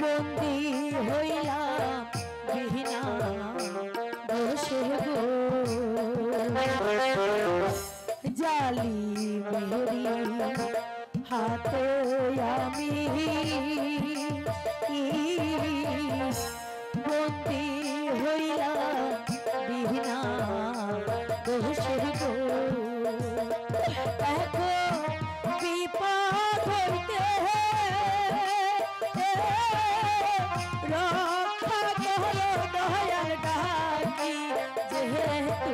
বন্দি হইলাম বিনা বসে গো, জালি মেরি হাতে আমি বন্দি হইলাম বিনা বসে গো। বিপদ হইতে রক্ষা করো দয়াল ডাকি, যেহেতু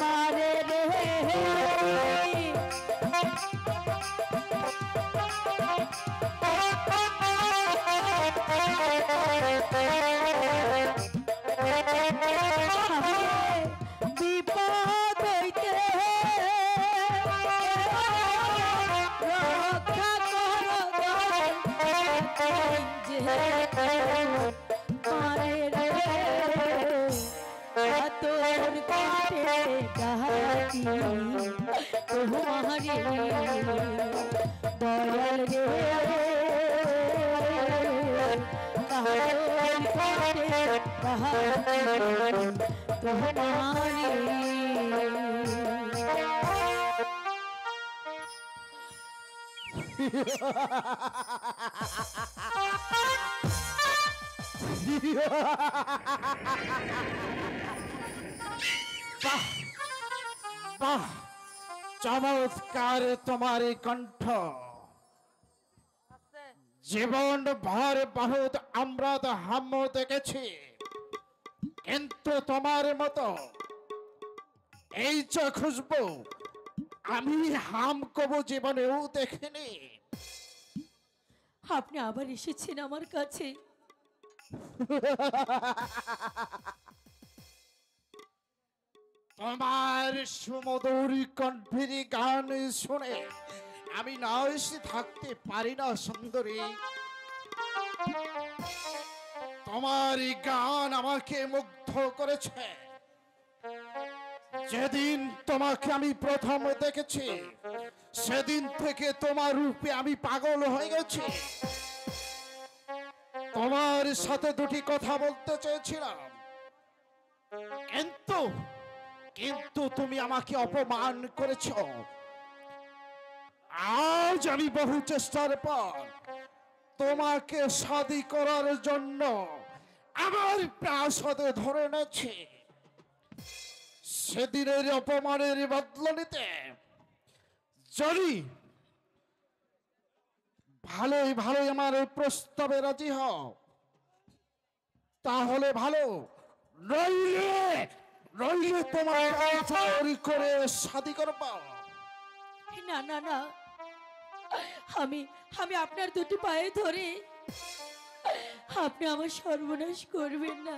মারে রে বিপদ হইতে রক্ষা করো মারে রে তোর কাটে ডাকি তোমারে দয়াল রে। কাটে ডাকি তোমারে। বাহ বাহ, চমৎকার তোমার এই কণ্ঠ। জীবন ভর বহুত আমরা তো হাম দেখেছি, কিন্তু তোমার মতো এই যে খুশবু আমি হাম কবু জীবনেও দেখিনি। আপনি আবার এসেছেন আমার কাছে। তোমার সুমধুর কণ্ঠের গান শুনে আমি না এসে থাকতে পারি না সুন্দরী। তোমার এই গান আমাকে মুগ্ধ করেছে। যেদিন তোমাকে আমি প্রথম দেখেছি সেদিন থেকে তোমার রূপে আমি পাগল হয়ে গেছি। তোমার সাথে দুটি কথা বলতে চেয়েছিলাম, কিন্তু কিন্তু তুমি আমাকে অপমান করেছ। আজ আমি বহু চেষ্টার পর তোমাকে শাদী করার জন্য আমার প্রাসাদে ধরে এনেছি। সেদিনের অপমানের বদলা নিতে যদি ভালোই ভালোই আমার এই প্রস্তাবে রাজি হও তাহলে ভালো, নইলে নইলে তোমার চুরি করে শাদী করবো। না না না, আমি আমি আপনার দুটি পায়ে ধরে, আপনি আমার সর্বনাশ করবেন না।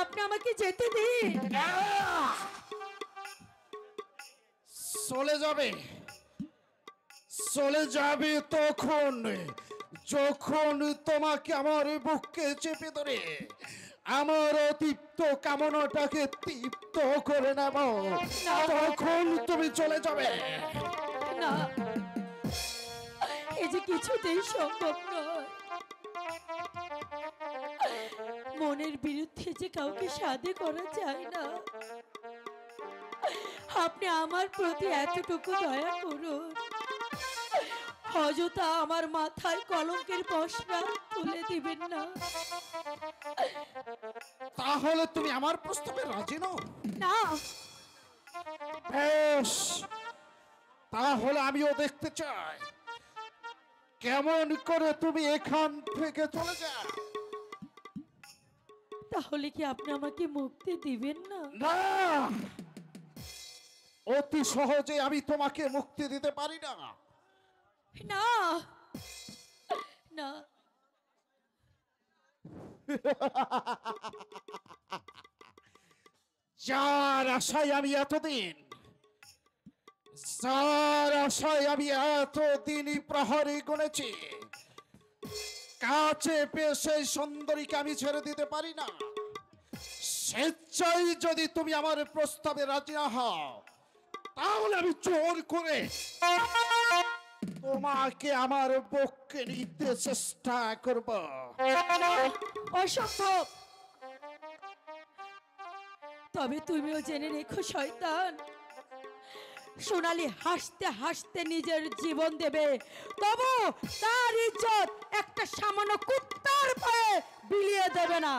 আপনি আমাকে যেতে দিন। চলে যাবে, চলে যাবে তখন যখন তোমাকে আমার বুকে চেপে ধরে আমার অতৃপ্ত কামনাটাকে তৃপ্ত করে নেব, তখন তুমি চলে যাবে। না, এই যে কিছুতেই সম্ভব নয়। মনের বিরুদ্ধে যে কাউকে শাদী করা যায় না। আপনি আমার প্রতি এতটুকু দয়া করুন, অযথা আমার মাথায় কলঙ্কের পশরা তুলে দিবেন না। তাহলে তুমি আমার প্রস্তাবে রাজি নও? না। বেশ, তাহলে আমিও দেখতে চাই কেমন করে তুমি এখান থেকে চলে যাও। তাহলে কি আপনি আমাকে মুক্তি দিবেন না? না, অতি সহজে আমি তোমাকে মুক্তি দিতে পারি না। না না, যার আশায় আমি এতদিন, যার আশায় আমি এতদিনই প্রহরে গুনেছি, কাছে পেয়ে সেই সুন্দরীকে আমি ছেড়ে দিতে পারি না। স্বেচ্ছায় যদি তুমি আমার প্রস্তাবে রাজি না হও তাহলে আমি জোর করে তোমাকে আমার পক্ষে নিতে চেষ্টা করব। অসম্ভব। তবে তুমিও জেনে রেখো শয়তান, সোনালী হাসতে হাসতে নিজের জীবন দেবে, তবু তার ইজ্জত একটা সামান্য কুত্তার পায়ে বিলিয়ে দেবে না।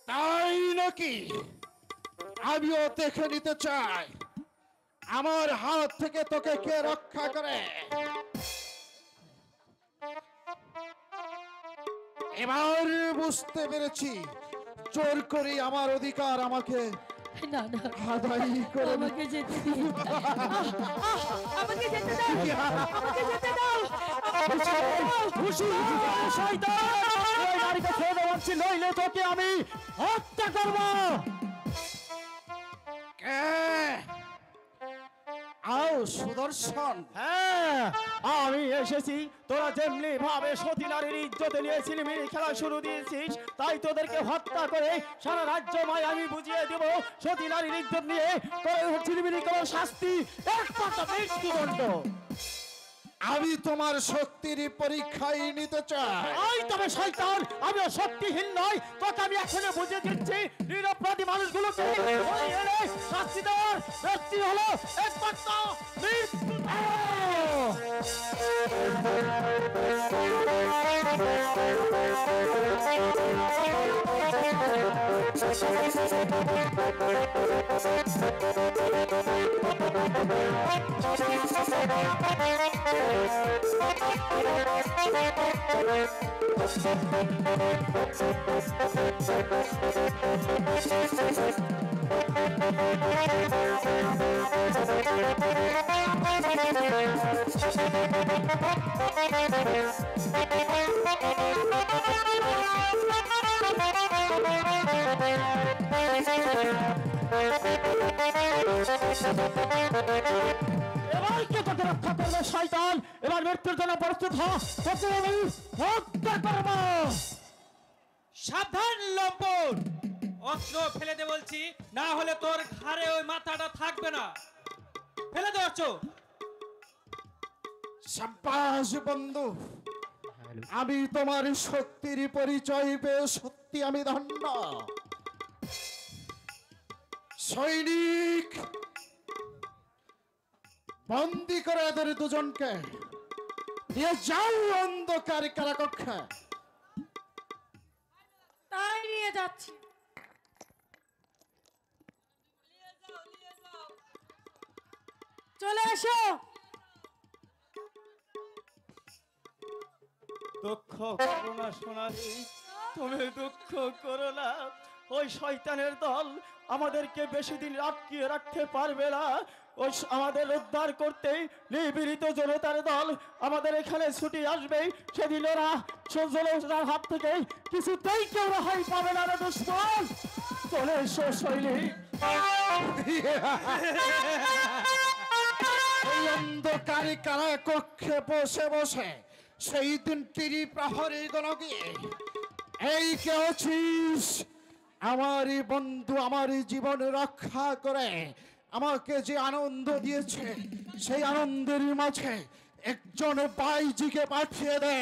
তাই নাকি? আমিও দেখে নিতে চাই আমার হাত থেকে তোকে কে রক্ষা করে। এবার বুঝতে পেরেছি জোর করে আমার অধিকার আমাকে না না, আদায় করে আমাকে যেতে দিন। আমাকে যেতে দাও, আমাকে যেতে দাও, আমাকে যেতে দাও। নইলে তোকে আমি হত্যা করব। আও সুদর্শন। হ্যাঁ, আমি এসেছি। তোরা যেমনি ভাবে সতী নারীর ইজ্জতে নিয়ে ছিনিমিনি খেলা শুরু দিয়েছিস, তাই তোদেরকে হত্যা করে সারা রাজ্যময় আমি বুঝিয়ে দেব সতী নারীর ইজ্জত নিয়ে ছিনিমিনি করার শাস্তি একমাত্র মৃত্যুদণ্ড। আমি তোমার শক্তির পরীক্ষায় নিতে চাই। ওই তবে শয়তান, আমি শক্তিহীন নই, তোকে আমি এখনো বুঝে দিচ্ছি। নিরপরাধী মানুষগুলোকে ওই এনে শাস্তি দেওয়ার ব্যক্তি হলো একমাত্র মৃত্যু। এবার কে তোকে রক্ষা করবে শয়তান? এবার মৃত্যুর জন্য প্রস্তুত হ, তোকে আমি হত্যা করব। সাবধান লম্পট, অস্ত্র ফেলে দে বলছি, না হলে তোর ঘাড়ে ওই মাথাটা থাকবে না। ফেলে দে অস্ত্র। সাব্বাস বন্ধু, আমি তোমার শক্তির পরিচয় পেয়ে সত্যি আমি ধন্য। সৈনিক, বন্দি করে এদের দুজনকে নিয়ে যাও অন্ধকার কারাকক্ষে। তাই নিয়ে যাচ্ছি। চলে এসো। দুঃখ করো না সোনালি, তুমি দুঃখ করো না। ওই শয়তানের দল আমাদেরকে বেশি দিন আটকিয়ে রাখতে পারবে না। ওই আমাদের উদ্ধার করতে নিপীড়িত জনতার দল আমাদের এখানে ছুটি আসবে। সেদিন ওরা জনতার হাত থেকে কিছুতেই কেউ রেহাই পাবে না রে দুশ্মন। চলে এসো সৈনিক। এই অন্ধকার কারাকক্ষে বসে বসে সেই দিনটির প্রহরী গণ গিয়ে, এই কে আছিস? আমারই বন্ধু আমার জীবন রক্ষা করে আমাকে যে আনন্দ দিয়েছে, সেই আনন্দের মাঝে একজন বাইজিকে পাঠিয়ে দে।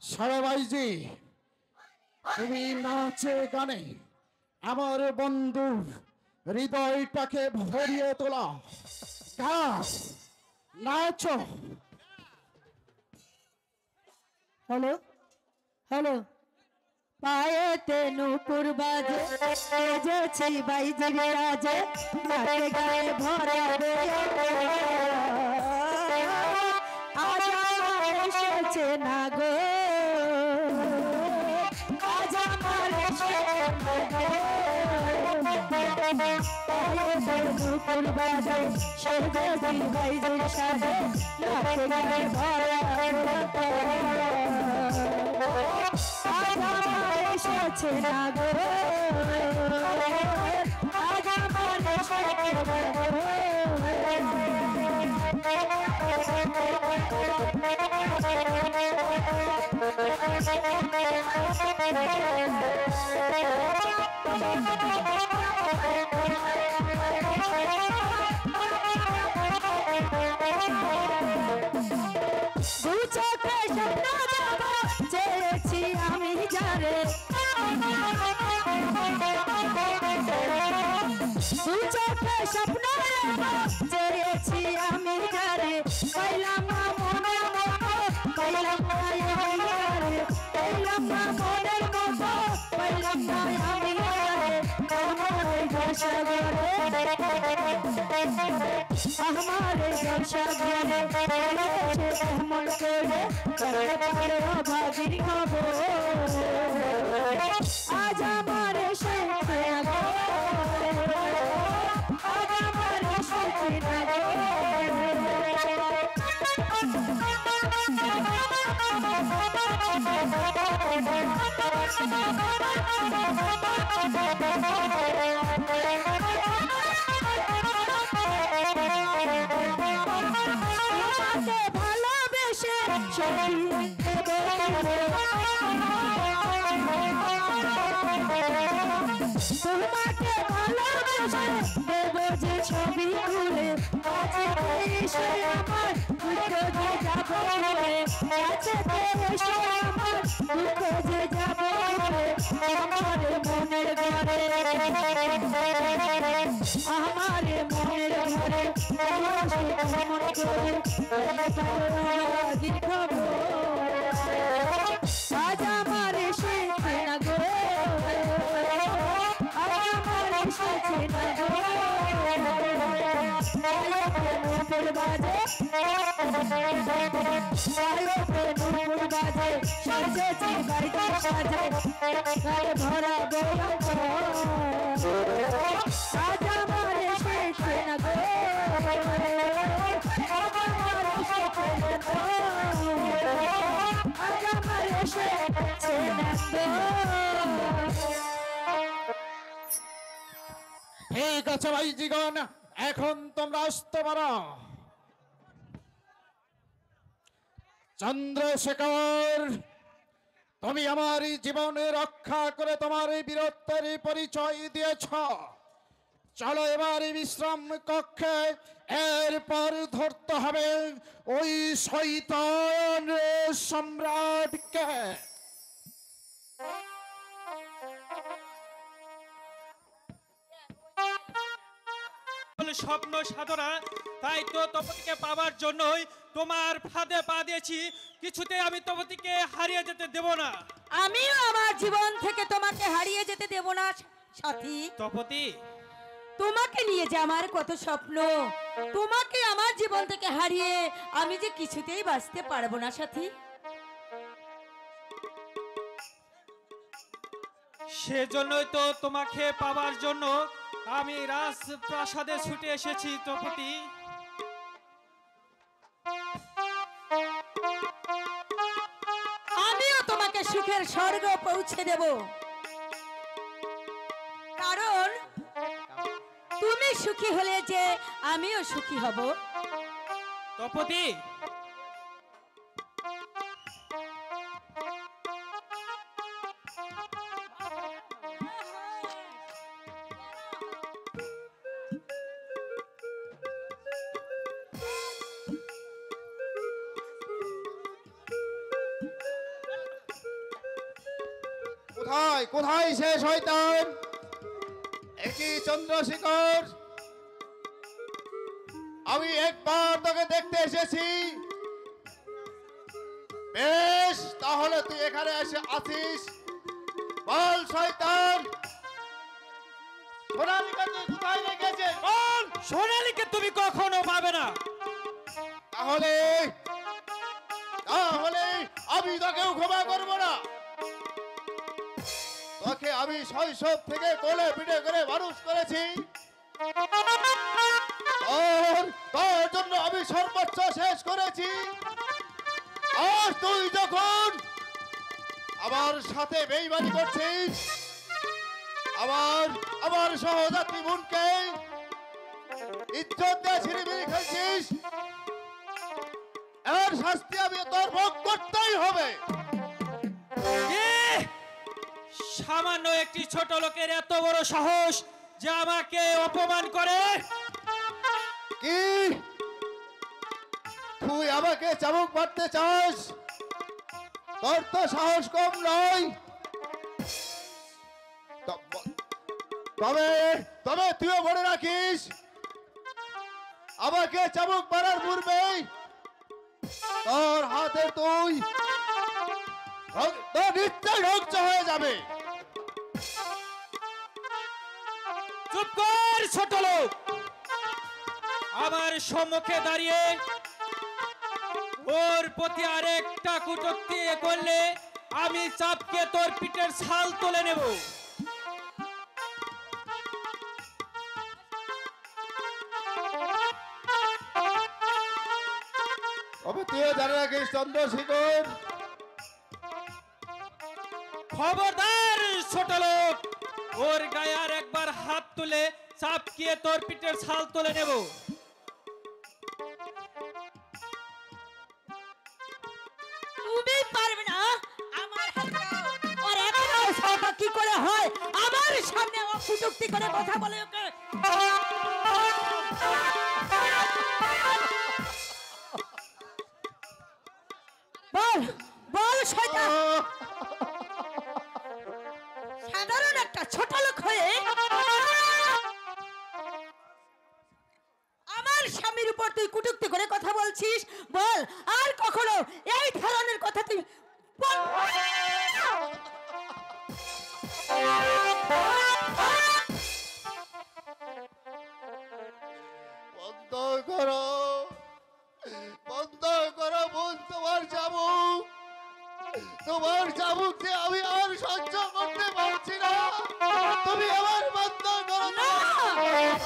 সারাবাইজি, তুমি নাচে গানে আমার বন্ধুর হৃদয়টাকে ভরিয়ে তোলা। নাচো। হ্যালো হ্যালো, পায়েতে নুপুর বাজে, বেজেছি বাইজির রাজে, নাচে গায়ে ভরা রে। আজ আমার এসেছে না গো, আজ আমার এসেছে না গো। পায়েতে নুপুর বাজে, সেজেছি বাইজির সাজে, নাচে গায়ে ভরা রে। আজ আমার এসেছে না গো, আজ আমার এসেছে না গো। দু চোখে স্বপ্ন দেখো, চেয়েছি আমি যারে। দু চোখে স্বপ্ন দেখো, চেয়েছি আমি যারে। পাইলাম না মনের মতো, পাইলাম না আমি যারে। পাইলাম না মনের মতো, পাইলাম না আমি যারে। আমার ভাষা গড়ে, আমার ভাষা গড়ে, এমন করে করে ভাগির খবর। আজ আমার এসেছে না গো, আজ আমার এসেছে না গো। তোমাকে ভালোবেসে ছবি তোমাকে ভালোবেসে দেব যে ছবি তুলে কাছে এসে আমার দুঃখ যে যাব কাছে এসে আমার দুঃখ যে যাব আমার মনের ঘরে আমার মনের ঘরে মন করে দীর্ঘব আজ আমার এসেছে না গো আজ আমার এসেছে না গো নুপুর বাজে নুপুর বাজে সাজেছি বাড়িতে সাজে ঘরে ভরা বলব আজ আমার এসেছে না গো ঠিক আছে ভাই জীবন, এখন তোমরা আসতে পারো। চন্দ্রশেখর, তুমি আমার জীবনে রক্ষা করে তোমার এই বীরত্বের পরিচয় দিয়েছ। চলো এবার বিশ্রাম কক্ষে, এরপর ধরতে হবে ওই শয়তান সম্রাটকে। স্বপ্ন সাধনা, তাই তো তপতিকে পাওয়ার জন্যই তোমার ফাঁদে পা দিয়েছি। কিছুতে আমি তপতিকে হারিয়ে যেতে দেব না। আমিও আমার জীবন থেকে তোমাকে হারিয়ে যেতে দেব না সাথী। তপতি, তোমাকে নিয়ে যে আমার কত স্বপ্ন, তোমাকে আমার জীবন থেকে হারিয়ে আমি যে কিছুতেই বাঁচতে পারবো না সাথী। সেজন্যই তো তোমাকে পাওয়ার জন্য আমি রাজপ্রাসাদে ছুটে এসেছি তপতি। আমিও তোমাকে সুখের স্বর্গ পৌঁছে দেব, কারণ তুমি সুখী হলে যে আমিও সুখী হব। তপতি, কোথায় কোথায় সে শয়তান? একই চন্দ্রশেখর, আমি একবার তোকে দেখতে এসেছি। বেশ, তাহলে তুই এখানে এসে আছিস। বল শয়তান, সোনালিকা তুই কোথায় রেখেছিস? বল। সোনালীকে তুমি কখনো পাবে না। তাহলে তাহলে আমি তোকেও ক্ষমা করবো না। তোকে আমি শৈশব থেকে কোলে পিঠে করে মানুষ করেছি। তোর জন্য আমি সর্বোচ্চ শেষ করেছি। আর তুই যখন আমার সাথে বেইমানি করছিস, আমার সহযাত্রী বোনকে ইজ্জত দিয়ে ছিনিমিনি খেলছিস, এর শাস্তি আমি তোর ভোগ করতেই হবে। সামান্য একটি ছোট লোকের এত বড় সাহস যে আমাকে অপমান করে। কি তুই আমাকে চাবুক মারতে চাস? তোর তো সাহস কম নয়। তবে তবে তুইও মনে রাখিস, আমাকে চাবুক মারার পূর্বেই তোর হাতে তুই তোর নিশ্চয় ধ্বংস হয়ে যাবে। চুপ কর ছোট লোক, আমার সম্মুখে দাঁড়িয়ে ওর প্রতি আরেকটা কটূক্তি করলে আমি চাপকে তোর পিঠের ছাল তুলে নেব। তবে তুইও জানে রাখিস চন্দ্রশেখর, খবরদার ছোট লোক, ওর গায়ে আর একবার হাত তুলে চাপকিয়ে তোর পিঠের ছাল তুলে নেব। তুমি পারবে না আমার হাতে আর এমন অবস্থা কি করে হয় আমার সামনে অকুটুক্তি করে কথা বলে ওকে। বল বল শয়তান, সাধারণ একটা ছোট লোক হয়ে আমার স্বামীর উপর তুই কুটুক্তি করে কথা বলছিস? বল আর কখনো এই ধরনের কথা তুই বল। বন্ধ করো, বন্ধ করো বোন, তোমার চাবুক, তোমার চাবুক যে আমি আর সহ্য করতে পারছি না। তুমি আমার বন্ধ করো না।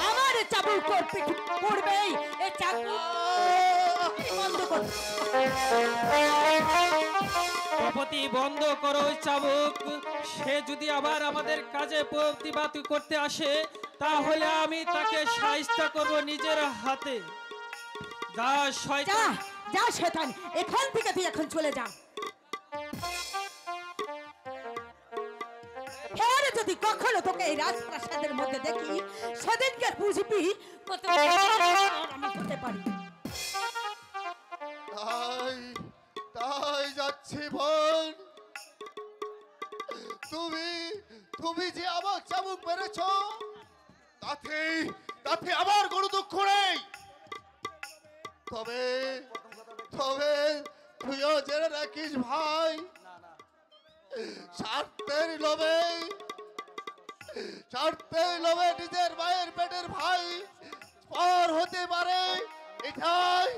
আমার চাবুক পড়বেই, এই চাবুক বন্ধ কর। স্থপতি বন্ধ করো ওই চাবুক। সে যদি আবার আমাদের কাজে প্রতিবাদ করতে আসে তাহলে আমি তাকে শায়েস্তা করব নিজের হাতে। যা যা শয়তান, যা শয়তান, এখান থেকে তুই এখন চলে যা। এর যদি কখনো তোকে এই রাজপ্রাসাদের মধ্যে দেখি সেদিনকে বুঝবি কত আমি হতে পারি। তাই তাই যাচ্ছি বোন। তুমি তুমি যে আমার চাবুক মেরেছ তাতে তাতে আমার কোনো দুঃখ নেই। তবে তবে তুইও জেনে রাখিস ভাই, স্বার্থের লোভে নিজের মায়ের পেটের ভাই পর হতে পারে। এটাই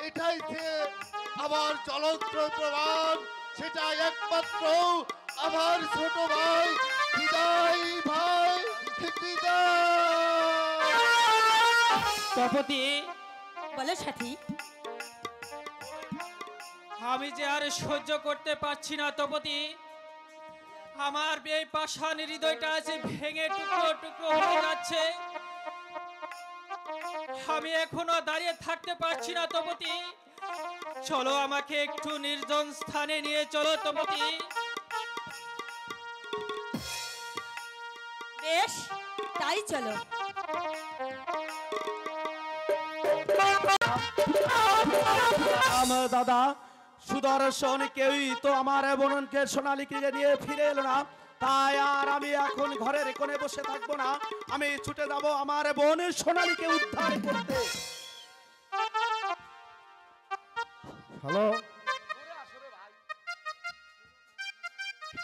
এটাই যে আমার জ্বলন্ত প্রমাণ। সেটা একমাত্র আমার ছোট ভাই বিদায়, ভাই বিদায়। স্থপতি বলে সাথী, আমি যে আর সহ্য করতে পারছি না স্থপতি। আমার এই পাষাণ হৃদয়টা যে ভেঙে টুকরো টুকরো হয়ে যাচ্ছে। আমি এখনো দাঁড়িয়ে থাকতে পারছি না স্থপতি। চলো আমাকে একটু নির্জন স্থানে নিয়ে চলো স্থপতি। বেশ তাই চলো। আমার দাদা সুদর্শন কেউই তো আমার বোনকে সোনালীকে নিয়ে ফিরে এলো না। তাই আর আমি এখন ঘরের কোণে বসে থাকবো না, আমি ছুটে যাব আমার বোন সোনালীকে উদ্ধার করতে। হ্যালো,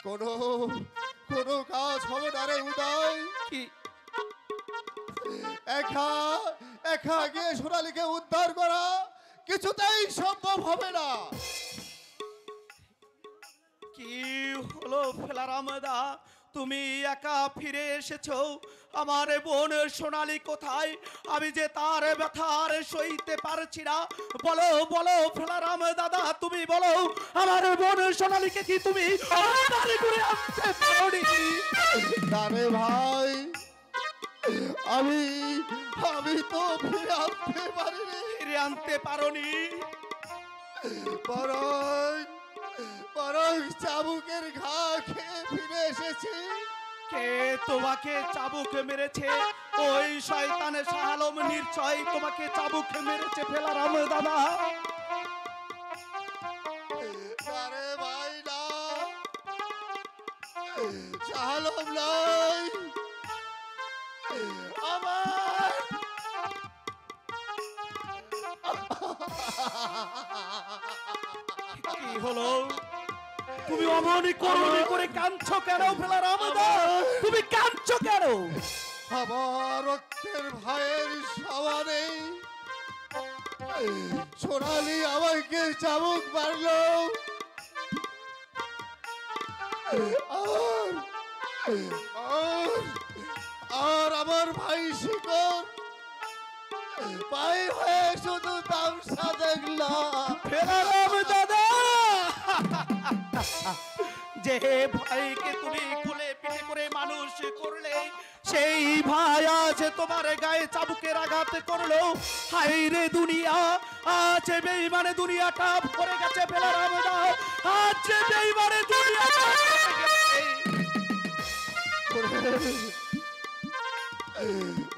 কোনো কোনো কাজ হবে না রে উদয়। কি একা একা গিয়ে সোনালীকে উদ্ধার করা কিছুতেই সম্ভব হবে না। কি হলো ফেলারামদা, তুমি একা ফিরে এসেছো? আমার বোন সোনালী কোথায়? আমি যে তার ব্যথা আর সইতে পারছি না। বলো বলো ফেলারাম দাদা, তুমি বলো আমার বোন সোনালীকে কি তুমি উদ্ধার করে আনতে পারোনি? না রে ভাই, আমি আমি তো ফিরে আসতে পারিনি। ফিরে আনতে পারোনি? বরং বরং চাবুকের ঘা খেয়ে ফিরে এসেছি। কে তোমাকে চাবুক মেরেছে? ওই শয়তানে শাহ আলম নিশ্চয় তোমাকে চাবুক মেরেছে ফেলারাম দাদা। আরে ভাই না, শাহ আলম নাই, আমার কি হলো? তুমি অমনি করুণি করে কাঁদছো কেন ফেলারাম দাদা? তুমি কাঁদছো কেন? আমার রক্তের ভাইয়ের সমানে সোনালী আমাকে চাবুক মারলো। আর আমার ভাই শিকর ভাই হয়ে শুধু তামসা দেখলাম। ফেলারাম দাদা যে ভাইকে তুমি কোলে পিঠে করে মানুষ করলে, সেই ভাই আজ তোমার গায়ে চাবুকের আঘাত করলো। হাই রে দুনিয়া, আজ বেঈমানে দুনিয়াটা ভরে গেছে বেলারাম দা, আজ বেঈমানে দুনিয়াটা ভরে গেছে।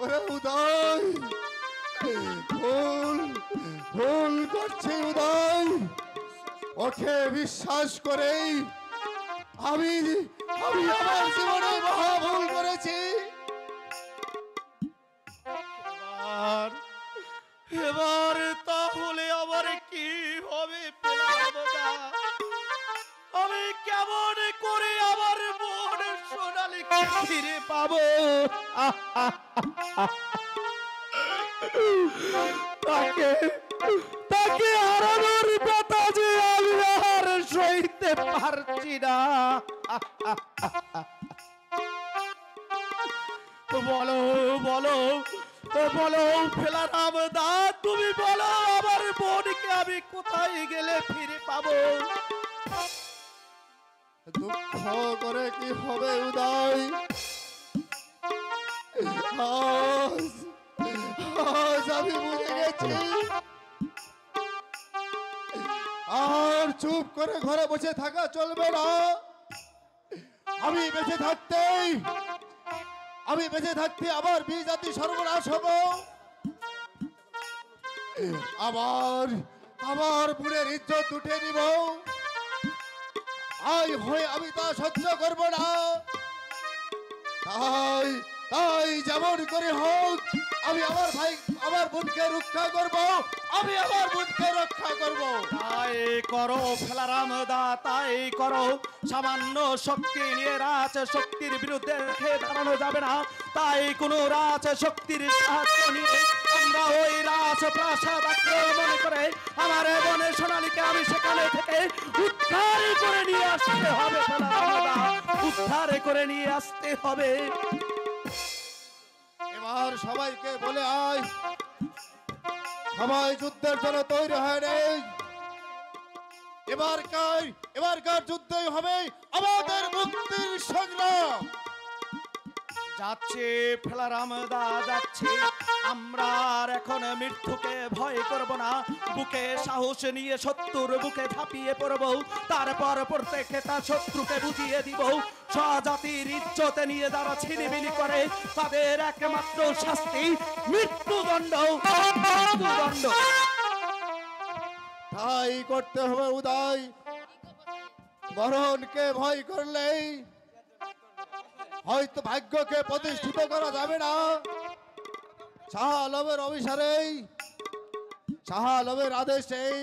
ওরে উদয়, ভুল ভুল করছে উদয়। ওকে বিশ্বাস করেই আমি আমি আমার জীবনে মহা ভুল করেছি। এবার এবার তাহলে আমার কি হবে বেলারাম দা? আমি কেমন করে আমার বোন সোনালীকে ফিরে পাবো? তাকে তাকে হারানোর কথা যে আমি আর সইতে পারছি না। বলো বলো বলো বেলারাম দা, তুমি বলো আমার বোনকে আমি কোথায় গেলে ফিরে পাবো? দুঃখ করে কি হবে উদয়? আজ আজ আমি বুঝে গেছি, আর চুপ করে ঘরে বসে থাকা চলবে না। আমি বেঁচে থাকতে আবার বিজাতি সর্বনাশ হব। আবার বুড়ের ইজ্জত উঠে নিব। আমি তা সহ্য করব না। তাই যেমন করে হোক আমি আমার বোনকে রক্ষা করব। তাই করো বেলারাম দা, তাই করো। সামান্য শক্তি নিয়ে রাজ শক্তির বিরুদ্ধে রেখে দাঁড়ানো যাবে না। তাই কোন রাজ শক্তির সাহায্য নিয়ে আমরা ওই রাজ প্রাসাদ আক্রমণ করে আমার বোনের সোনালীকে আমি সেখানে থেকে উদ্ধার করে নিয়ে আসতে হবে। বেলারাম দা, উদ্ধার করে নিয়ে আসতে হবে। এবার সবাইকে বলে আয়, সবাই যুদ্ধের জন্য তৈরি হয় নেই। এবারকার যুদ্ধই হবে আমাদের মুক্তির সংগ্রাম। যাচ্ছে বেলারাম দা, যাচ্ছে। আমরা আর এখন মৃত্যুকে ভয় করব না। বুকে সাহস নিয়ে শত্রুর বুকে ঝাঁপিয়ে পড়ব। তারপর প্রত্যেকটা শত্রুকে বুঝিয়ে দিব স্বজাতির ইজ্জতে নিয়ে যারা ছিনিমিনি করে তাদের একমাত্র শাস্তি মৃত্যুদণ্ড। মৃত্যুদণ্ড তাই করতে হবে উদয়। মরণকে ভয় করলেই হয়তো ভাগ্যকে প্রতিষ্ঠিত করা যাবে না। শাহ আলমের অভিসারেই, শাহ আলমের আদেশেই,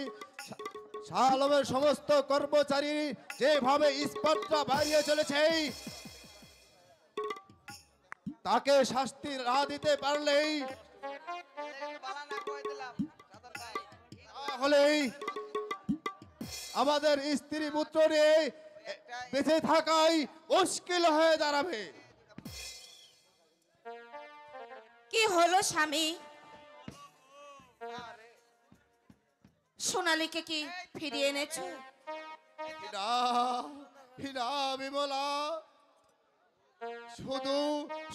শাহ আলমের সমস্ত কর্মচারী যেভাবে ইস্পাতটা বাড়িয়ে চলেছে, তাকে শাস্তি না দিতে পারলেই তাহলেই আমাদের স্ত্রী পুত্র নিয়ে বেঁচে থাকাই মুশকিল হয়ে দাঁড়াবে। কি হলো স্বামী? সোনালীকে কি ফিরিয়ে এনেছো? না বিমলা,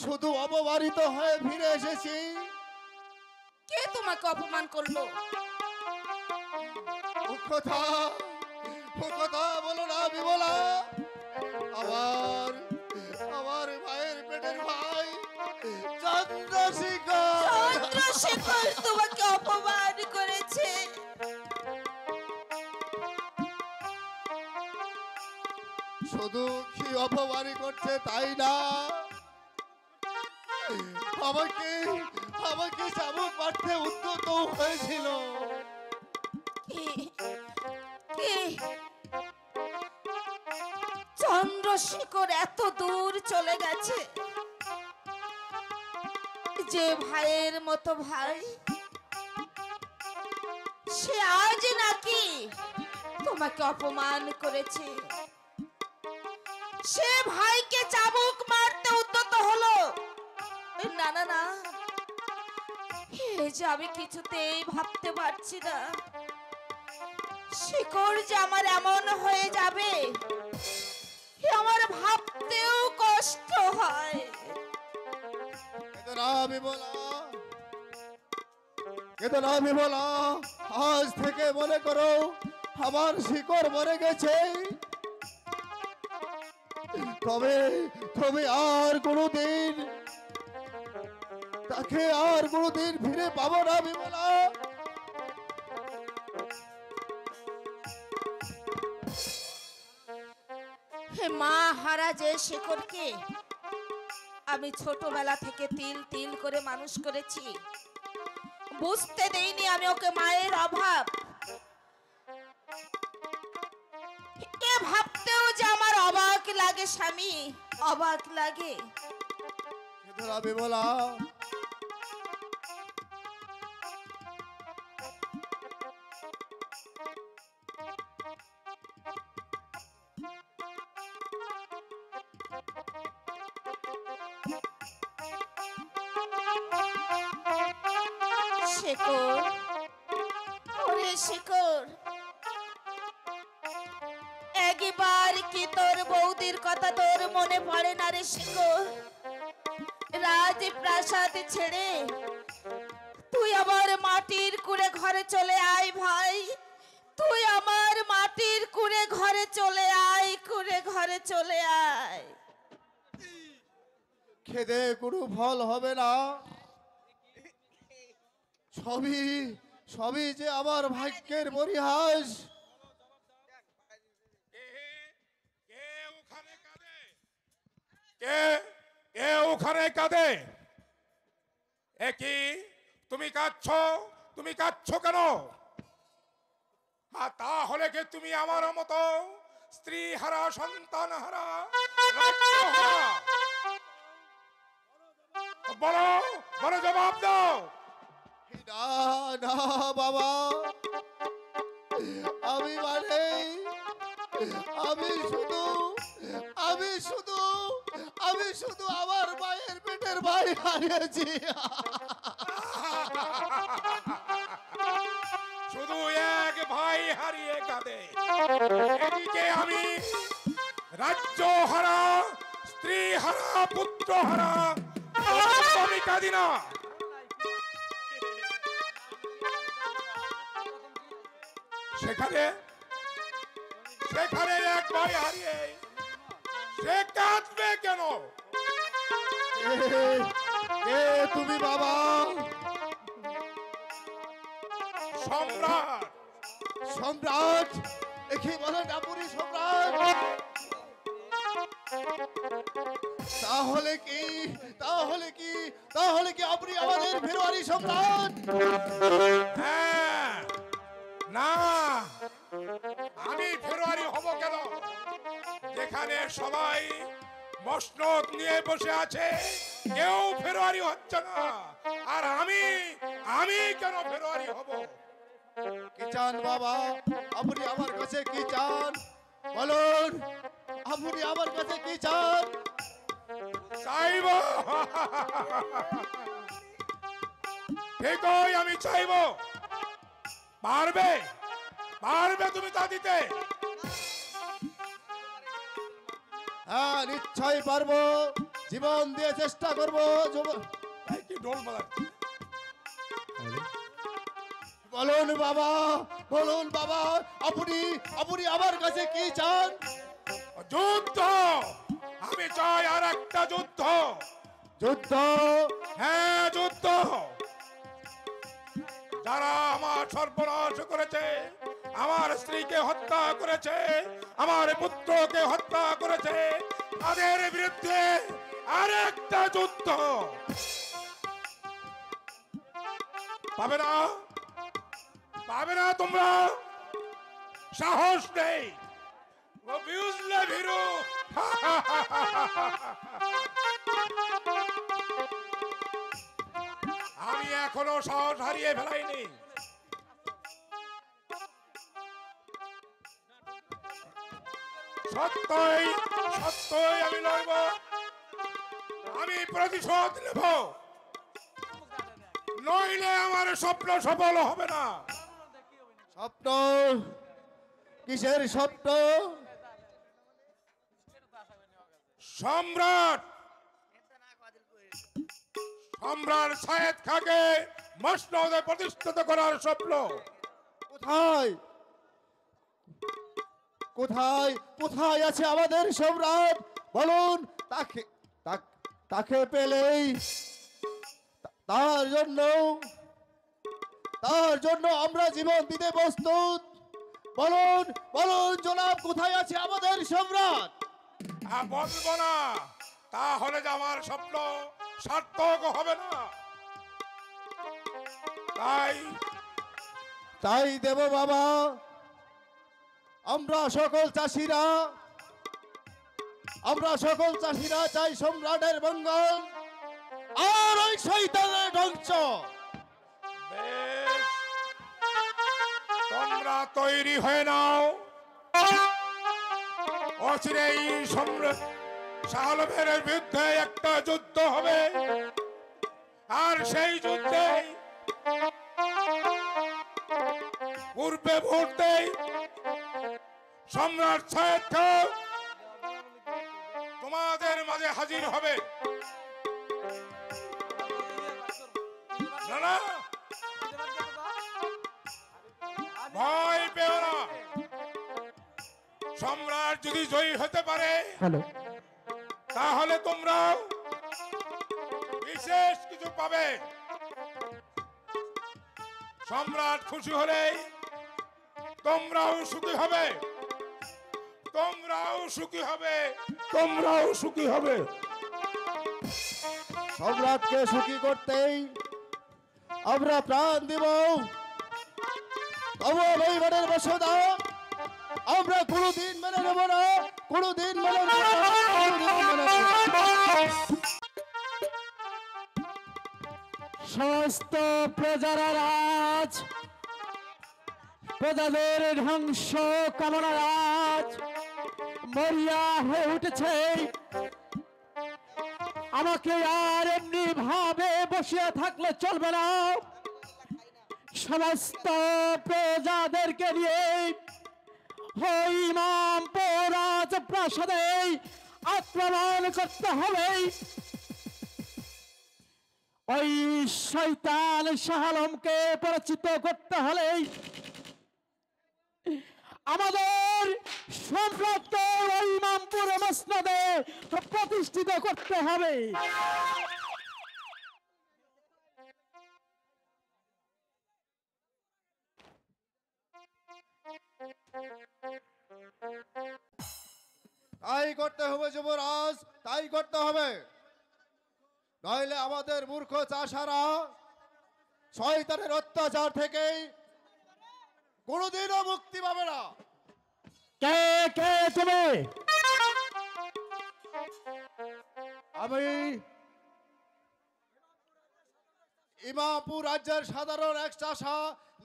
শুধু অপমানিত হয়ে ফিরে এসেছি। কে তোমাকে অপমান করলো? ও কথা বলো না বিমলা। আমার ভাইয়ের পেটের ভাই চন্দ্রশেখর তোমাকে অপমান করেছে। শুধু কি অপমান করছে তাই না, আমাকে চাবুক মারতে উদ্যত হয়েছিল। চন্দ্রশেখর এত দূর চলে গেছে, যে ভাইয়ের মতো ভাই সে আজ নাকি তোমাকে অপমান করেছে। সে ভাইকে চাবুক মারতে উদ্যত হলো। না না না, যে আমি কিছুতেই ভাবতে পারছি না শেখর যে আমার এমন হয়ে যাবে, ভাই। কেঁদো না বিমলা, আজ থেকে মনে করো আমার শিকড় মরে গেছে। তবে তবে আর কোনোদিন তাকে আর কোনোদিন ফিরে পাবো না বিমলা। হে মা হারা যে শিকড়কে আমি ছোটবেলা থেকে তিল তিল করে মানুষ করেছি, বুঝতে দেইনি আমি ওকে মায়ের অভাব। এ ভাবতেও যে আমার অবাক লাগে স্বামী, অবাক লাগে। কেঁদো না বিমলা, শেখর, ওরে শেখর, একবার কি তোর বৌদির কথা তোর মনে পড়ে না রে শেখর? রাজপ্রাসাদ ছেড়ে তুই আমার মাটির কুড়ে ঘরে চলে আয় ভাই, তুই আমার মাটির কুড়ে ঘরে চলে আয়, কুড়ে ঘরে চলে আয়। খেদে কোনো ফল হবে না। সবই সবই যে আমার ভাগ্যের পরিহাস। কে ওখানে কাঁদে? কি তুমি কাঁদছো? তুমি কাঁদছো কেন? তাহলে কি তুমি আমার মতো স্ত্রী হারা, সন্তান হারা, বলো বলো, জবাব দাও। না না বাবা, আমি মানে আমি শুধু আমি শুধু আমি শুধু আমার মায়ের পেটের ভাই হারিয়েছি। শুধু এক ভাই হারিয়ে কাঁদে। এদিকে আমি রাজ্য হারা, স্ত্রী হারা, পুত্র হারা, আমি কাঁদি না। সেখানে সেখানে এক ভাই হারিয়ে সে কাঁদবে কেন? কে তুমি বাবা? সম্রাট। সম্রাট? একে বলে ডাপুরি সম্রাট? তাহলে কি তাহলে কি তাহলে কি আপনি আমাদের ফেরোয়ারি সম্রাট? হ্যাঁ, না, আমি ফেরোয়ারি হব কেন? যেখানে সবাই মসনদ নিয়ে বসে আছে, কেউ ফেরোয়ারি হচ্ছে না, আর আমি কেন ফেরোয়ারি হব? কি চান বাবা? আপনি আমার কাছে কি চান বলুন? আপনি আমার কাছে কি চান? চাইব, ঠিকই আমি চাইব। পারবে পারবে তুমি তা দিতে? হ্যাঁ, নিশ্চয়ই পারবো, জীবন দিয়ে চেষ্টা করবো। কি ঢোল বাজাচ্ছে? বলুন বাবা, বলুন বাবা, আপনি আপনি আমার কাছে কি চান? যুদ্ধ। আমি চাই আর একটা যুদ্ধ। যুদ্ধ? হ্যাঁ, যুদ্ধ। যারা আমার সর্বনাশ করেছে, আমার স্ত্রীকে হত্যা করেছে, আমার পুত্রকে হত্যা করেছে, তাদের বিরুদ্ধে আরেকটা যুদ্ধ। পাবে না? পাবে না তোমরা? সাহস নেই? ও বুঝলে ভীরু? আমি এখনো সাহস হারিয়ে ফেলাইনি। সত্যই সত্যই আমি লড়ব, আমি প্রতিশোধ নেব, নইলে আমার স্বপ্ন সফল হবে না। স্বপ্ন? কিসের স্বপ্ন? সম্রাট, সম্রাট সায়েদ খাকে মসনদে প্রতিষ্ঠিত করার স্বপ্ন। কোথায় কোথায় কোথায় আছে আমাদের সম্রাট? বলুন, তাকে তাকে পেলেই তার জন্য আমরা জীবন দিতে প্রস্তুত। বলুন বলুন জনাব, কোথায় আছে আমাদের সম্রাট? বলবো না, তাহলে যে আমার স্বপ্ন সার্থক হবে না। তাই দেব বাবা, আমরা সকল চাষিরা চাই সম্রাটের মঙ্গল আর ওই শয়তানের ধ্বংস। বেশ, তোমরা তৈরি হয়ে নাও। অচিরেই সম্রাট শাহ আলমের বিরুদ্ধে একটা যুদ্ধ হবে, আর সেই যুদ্ধে পূর্বে মুহূর্তে সম্রাট সায়েদ খান তোমাদের মাঝে হাজির হবে। না না, ভয় পেও না। সম্রাট যদি জয়ী হতে পারে তাহলে তোমরাও বিশেষ কিছু পাবে। সম্রাট খুশি হলেই তোমরাও সুখী হবে, তোমরাও সুখী হবে, তোমরাও সুখী হবে। সম্রাটকে সুখী করতেই আমরা প্রাণ দিব। তবু এইবারের বসদা আমরা কোনোদিন মেনে নেব না, কোনোদিন মেনে নেব না, কোনোদিন মেনে নেব না। সমস্ত প্রজারা রাজ, প্রজাদের ধ্বংস কামনা রাজ মরিয়া হয়ে উঠেছে। আমাকে আর এমনি ভাবে বসিয়ে থাকলে চলবে না। সমস্ত প্রজাদেরকে নিয়ে ওই ইমামপুর রাজপ্রাসাদে আক্রমণ করতে হবে। ওই শয়তান শাহ আলমকে পরাজিত করতে হলে আমাদের সম্রাটকে ওই ইমামপুর মসনদে প্রতিষ্ঠিত করতে হবে। তাই করতে হবে যুবরাজ, তাই করতে হবে। নইলে আমাদের মূর্খ চাষারা শয়তানের অত্যাচার থেকে কোনোদিনও মুক্তি পাবে না। কে কে তুমি? আমি ইমামপুর রাজ্যের সাধারণ এক চাষা,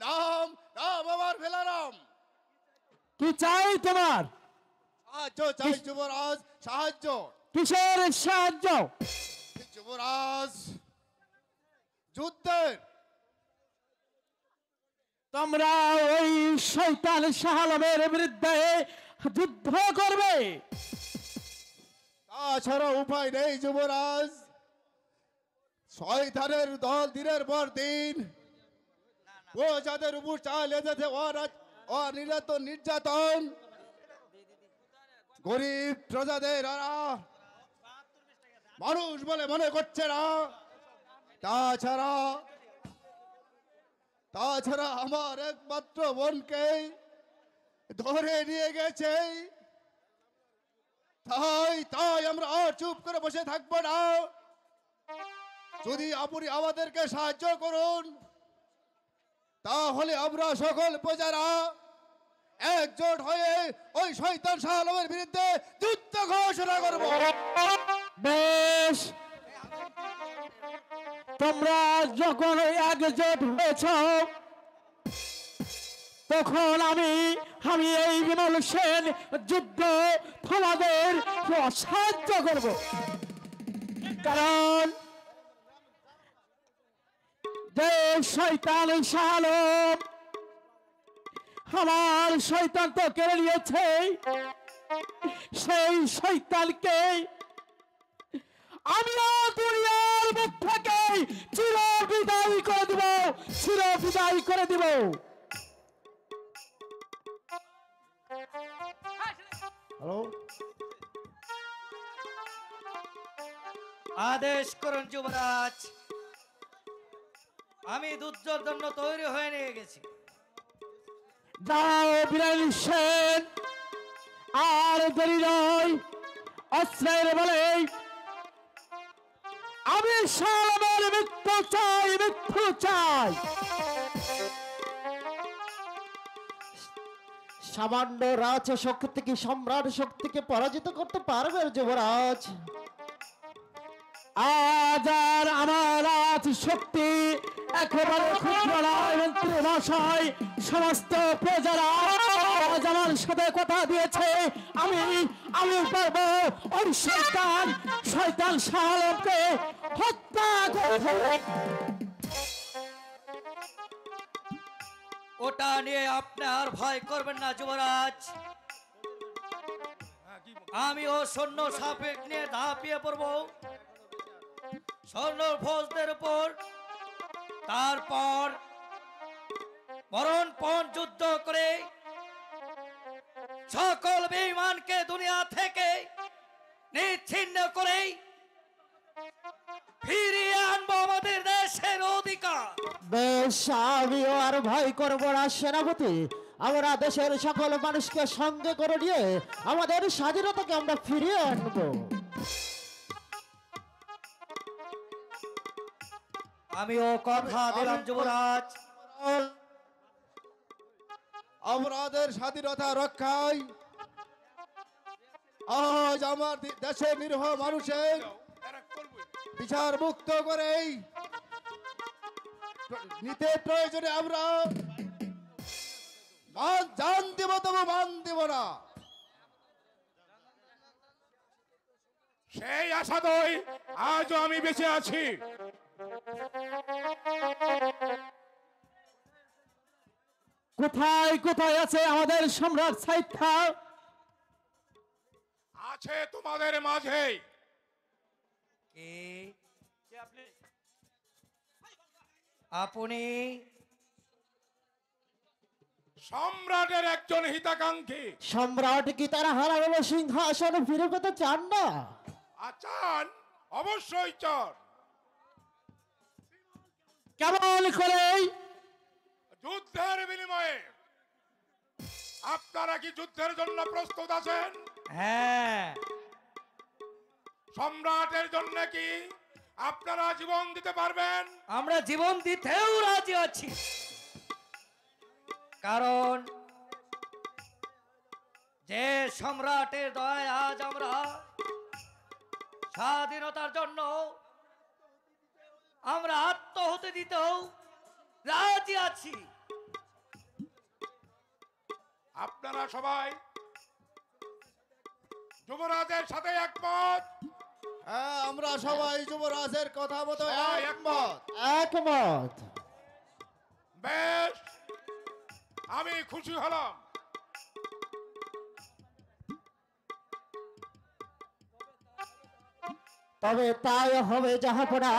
নাম নাম আমার ভেলারাম। কি চাই তোমার? সাহায্য চাই যুবরাজ, সাহায্য। কিসের সাহায্য? যুবরাজ, যুদ্ধের। তোমরা ওই শয়তান শাহ আলমের বিরুদ্ধে যুদ্ধ করবে? তাছাড়া উপায় নেই যুবরাজ। শয়তানের দল দিনের পর দিন প্রজাদের উপর চালিয়ে যেতে নির্যাতন। গরিব প্রজাদের মানুষ বলে মনে করছে না। তাছাড়া আমার একমাত্র বোনকে ধরে নিয়ে গেছে। তাই আমরা আর চুপ করে বসে থাকবো না। যদি আপনি আমাদেরকে সাহায্য করুন, তাহলে আমরা সকল প্রজারা একজোট হয়ে ওই শয়তান শাহ আলমের বিরুদ্ধে যুদ্ধ ঘোষণা করব। বেশ, তোমরা যখন একজোট হয়েছ তখন আমি এই বিমল সেন যুদ্ধ তোমাদের সাহায্য করব। কারণ যে শয়তান শাহ আলম আমার শয়তান তো কেড়ে নিয়েছে, সেই শয়তানকে আমিও দুনিয়ার মুখ থেকে চির বিদায় করে দিব, চির বিদায় করে দিব। হ্যালো, আদেশ করুন যুবরাজ। আমি যুদ্ধের জন্য তৈরি হয়ে নিয়ে গেছি। যাও বীরানী সেন, আর দেরি নয়, অস্ত্রের বলে আমি শালমের মৃত্যু চাই, মৃত্যু চাই। সামান্য রাজ শক্তিকে, সম্রাট শক্তিকে পরাজিত করতে পারবে যুবরাজ? আজ আর আমার রাজ শক্তি একেবারে ক্ষুদ্র নয় মন্ত্রী মশাই। সমস্ত প্রজারা আজ আমার সাথে কথা দিয়েছে, আমি পারবো ওই শয়তান শাহ আলমকে হত্যা করতে। ওটা নিয়ে আপনি আর ভয় করবেন না যুবরাজ। আমিও সৈন্য সাপেক নিয়ে ঝাঁপিয়ে পড়বো স্বর্ণ ফৌজদের উপর। তারপর মরণপণ যুদ্ধ করে সকল বেঈমানকে দুনিয়া থেকে নিচ্ছিন্ন করে ফিরিয়ে আনবো আমাদের দেশের অধিকার। বেশ, আমিও আর ভয় করবো না সেনাপতি। আমরা দেশের সকল মানুষকে সঙ্গে করে নিয়ে আমাদের স্বাধীনতাকে আমরা ফিরিয়ে আনবো। আমিও কথা দিলাম যুবরাজ। আমাদের স্বাধীনতা রক্ষায় আজ আমার দেশের নিরীহ মানুষের বিচার মুক্ত করে নিতে প্রয়োজনে আমরা জান দেব, তবু মান দেব না। সেই আশাতেই আজও আমি বেঁচে আছি। কোথায় কোথায় আছে আমাদের সম্রাট সাইদ খাঁ? আছে তোমাদের মাঝে। আপনি সম্রাটের একজন হিতাকাঙ্ক্ষী। সম্রাট কি তারা হারানো সিংহাসন ফিরে পেতে চান না? চান, অবশ্যই চান। কেমন করে? যুদ্ধের বিনিময়ে। আপনারা কি যুদ্ধের জন্য প্রস্তুত আছেন? হ্যাঁ। সম্রাটের জন্য কি আপনারা জীবন দিতে পারবেন? আমরা জীবন দিতেও রাজি আছি, কারণ যে সম্রাটের দয়ায় আজ আমরা স্বাধীনতার জন্য আমরা আত্মহতি দিতেও রাজি আছি। আপনারা সবাই যুবরাজের সাথে একমত? হ্যাঁ, আমরা সবাই যুবরাজের কথা মতো একমত। একমত। বেশ, আমি খুশি হলাম। তবে তাই হবে জাহাপনা।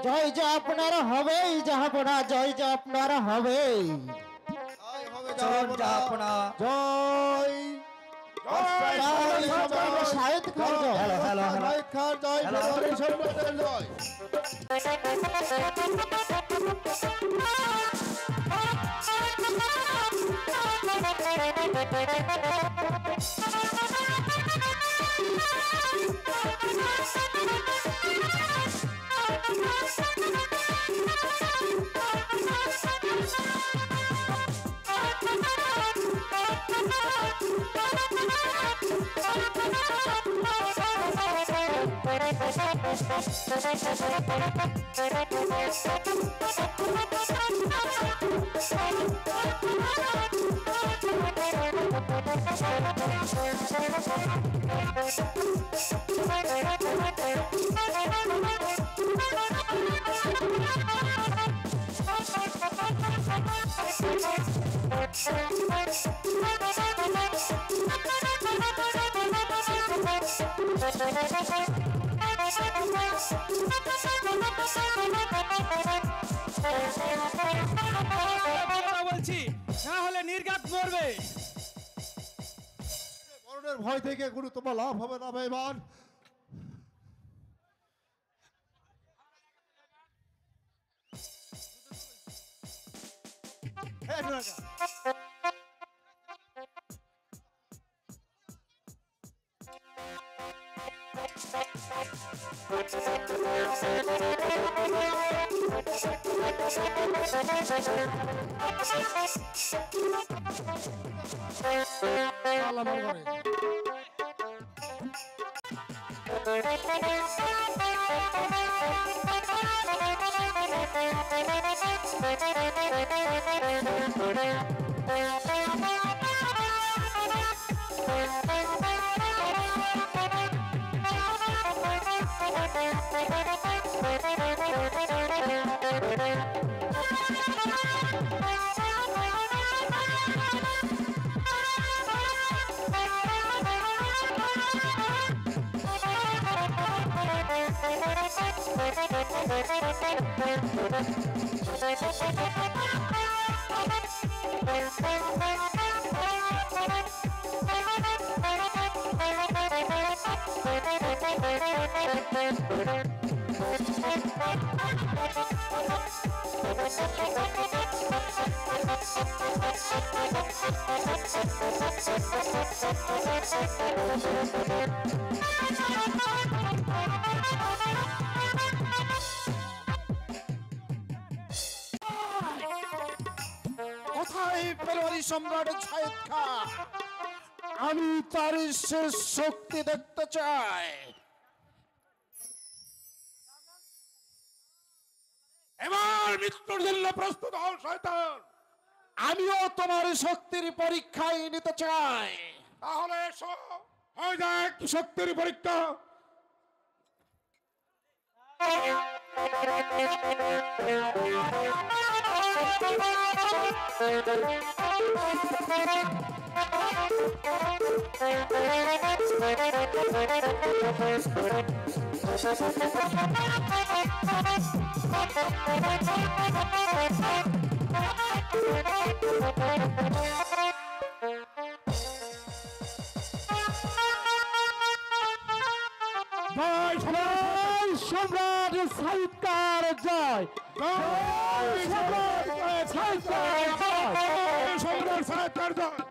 জয় যে আপনার হবেই জাহাপনা, জয় যে আপনার হবেই। চলুন জাহাপনা। জয় শাহিদ খান, জয় শাহিদ খান, জয় সম্রাটের জয়। বলছি না হলে নির্ঘাত মরবে। মরণের ভয় থেকে কোনো তোমার লাভ হবে না বেঈমান। আল্লাহ মাফ করে। কোথায় পেলোয়ারি সম্রাট ছায়েদ খান? আমি তার শেষ শক্তি দেখতে চাই। এবার মৃত্যুর জন্য প্রস্তুত হও শয়তান। আমিও তোমার শক্তির পরীক্ষায় নিতে চাই। তাহলে এসো, হয়ে যাক শক্তির পরীক্ষা। সম্রাট ছায়েদ খান জয়। সম্রাট ছায়েদ খান জয়।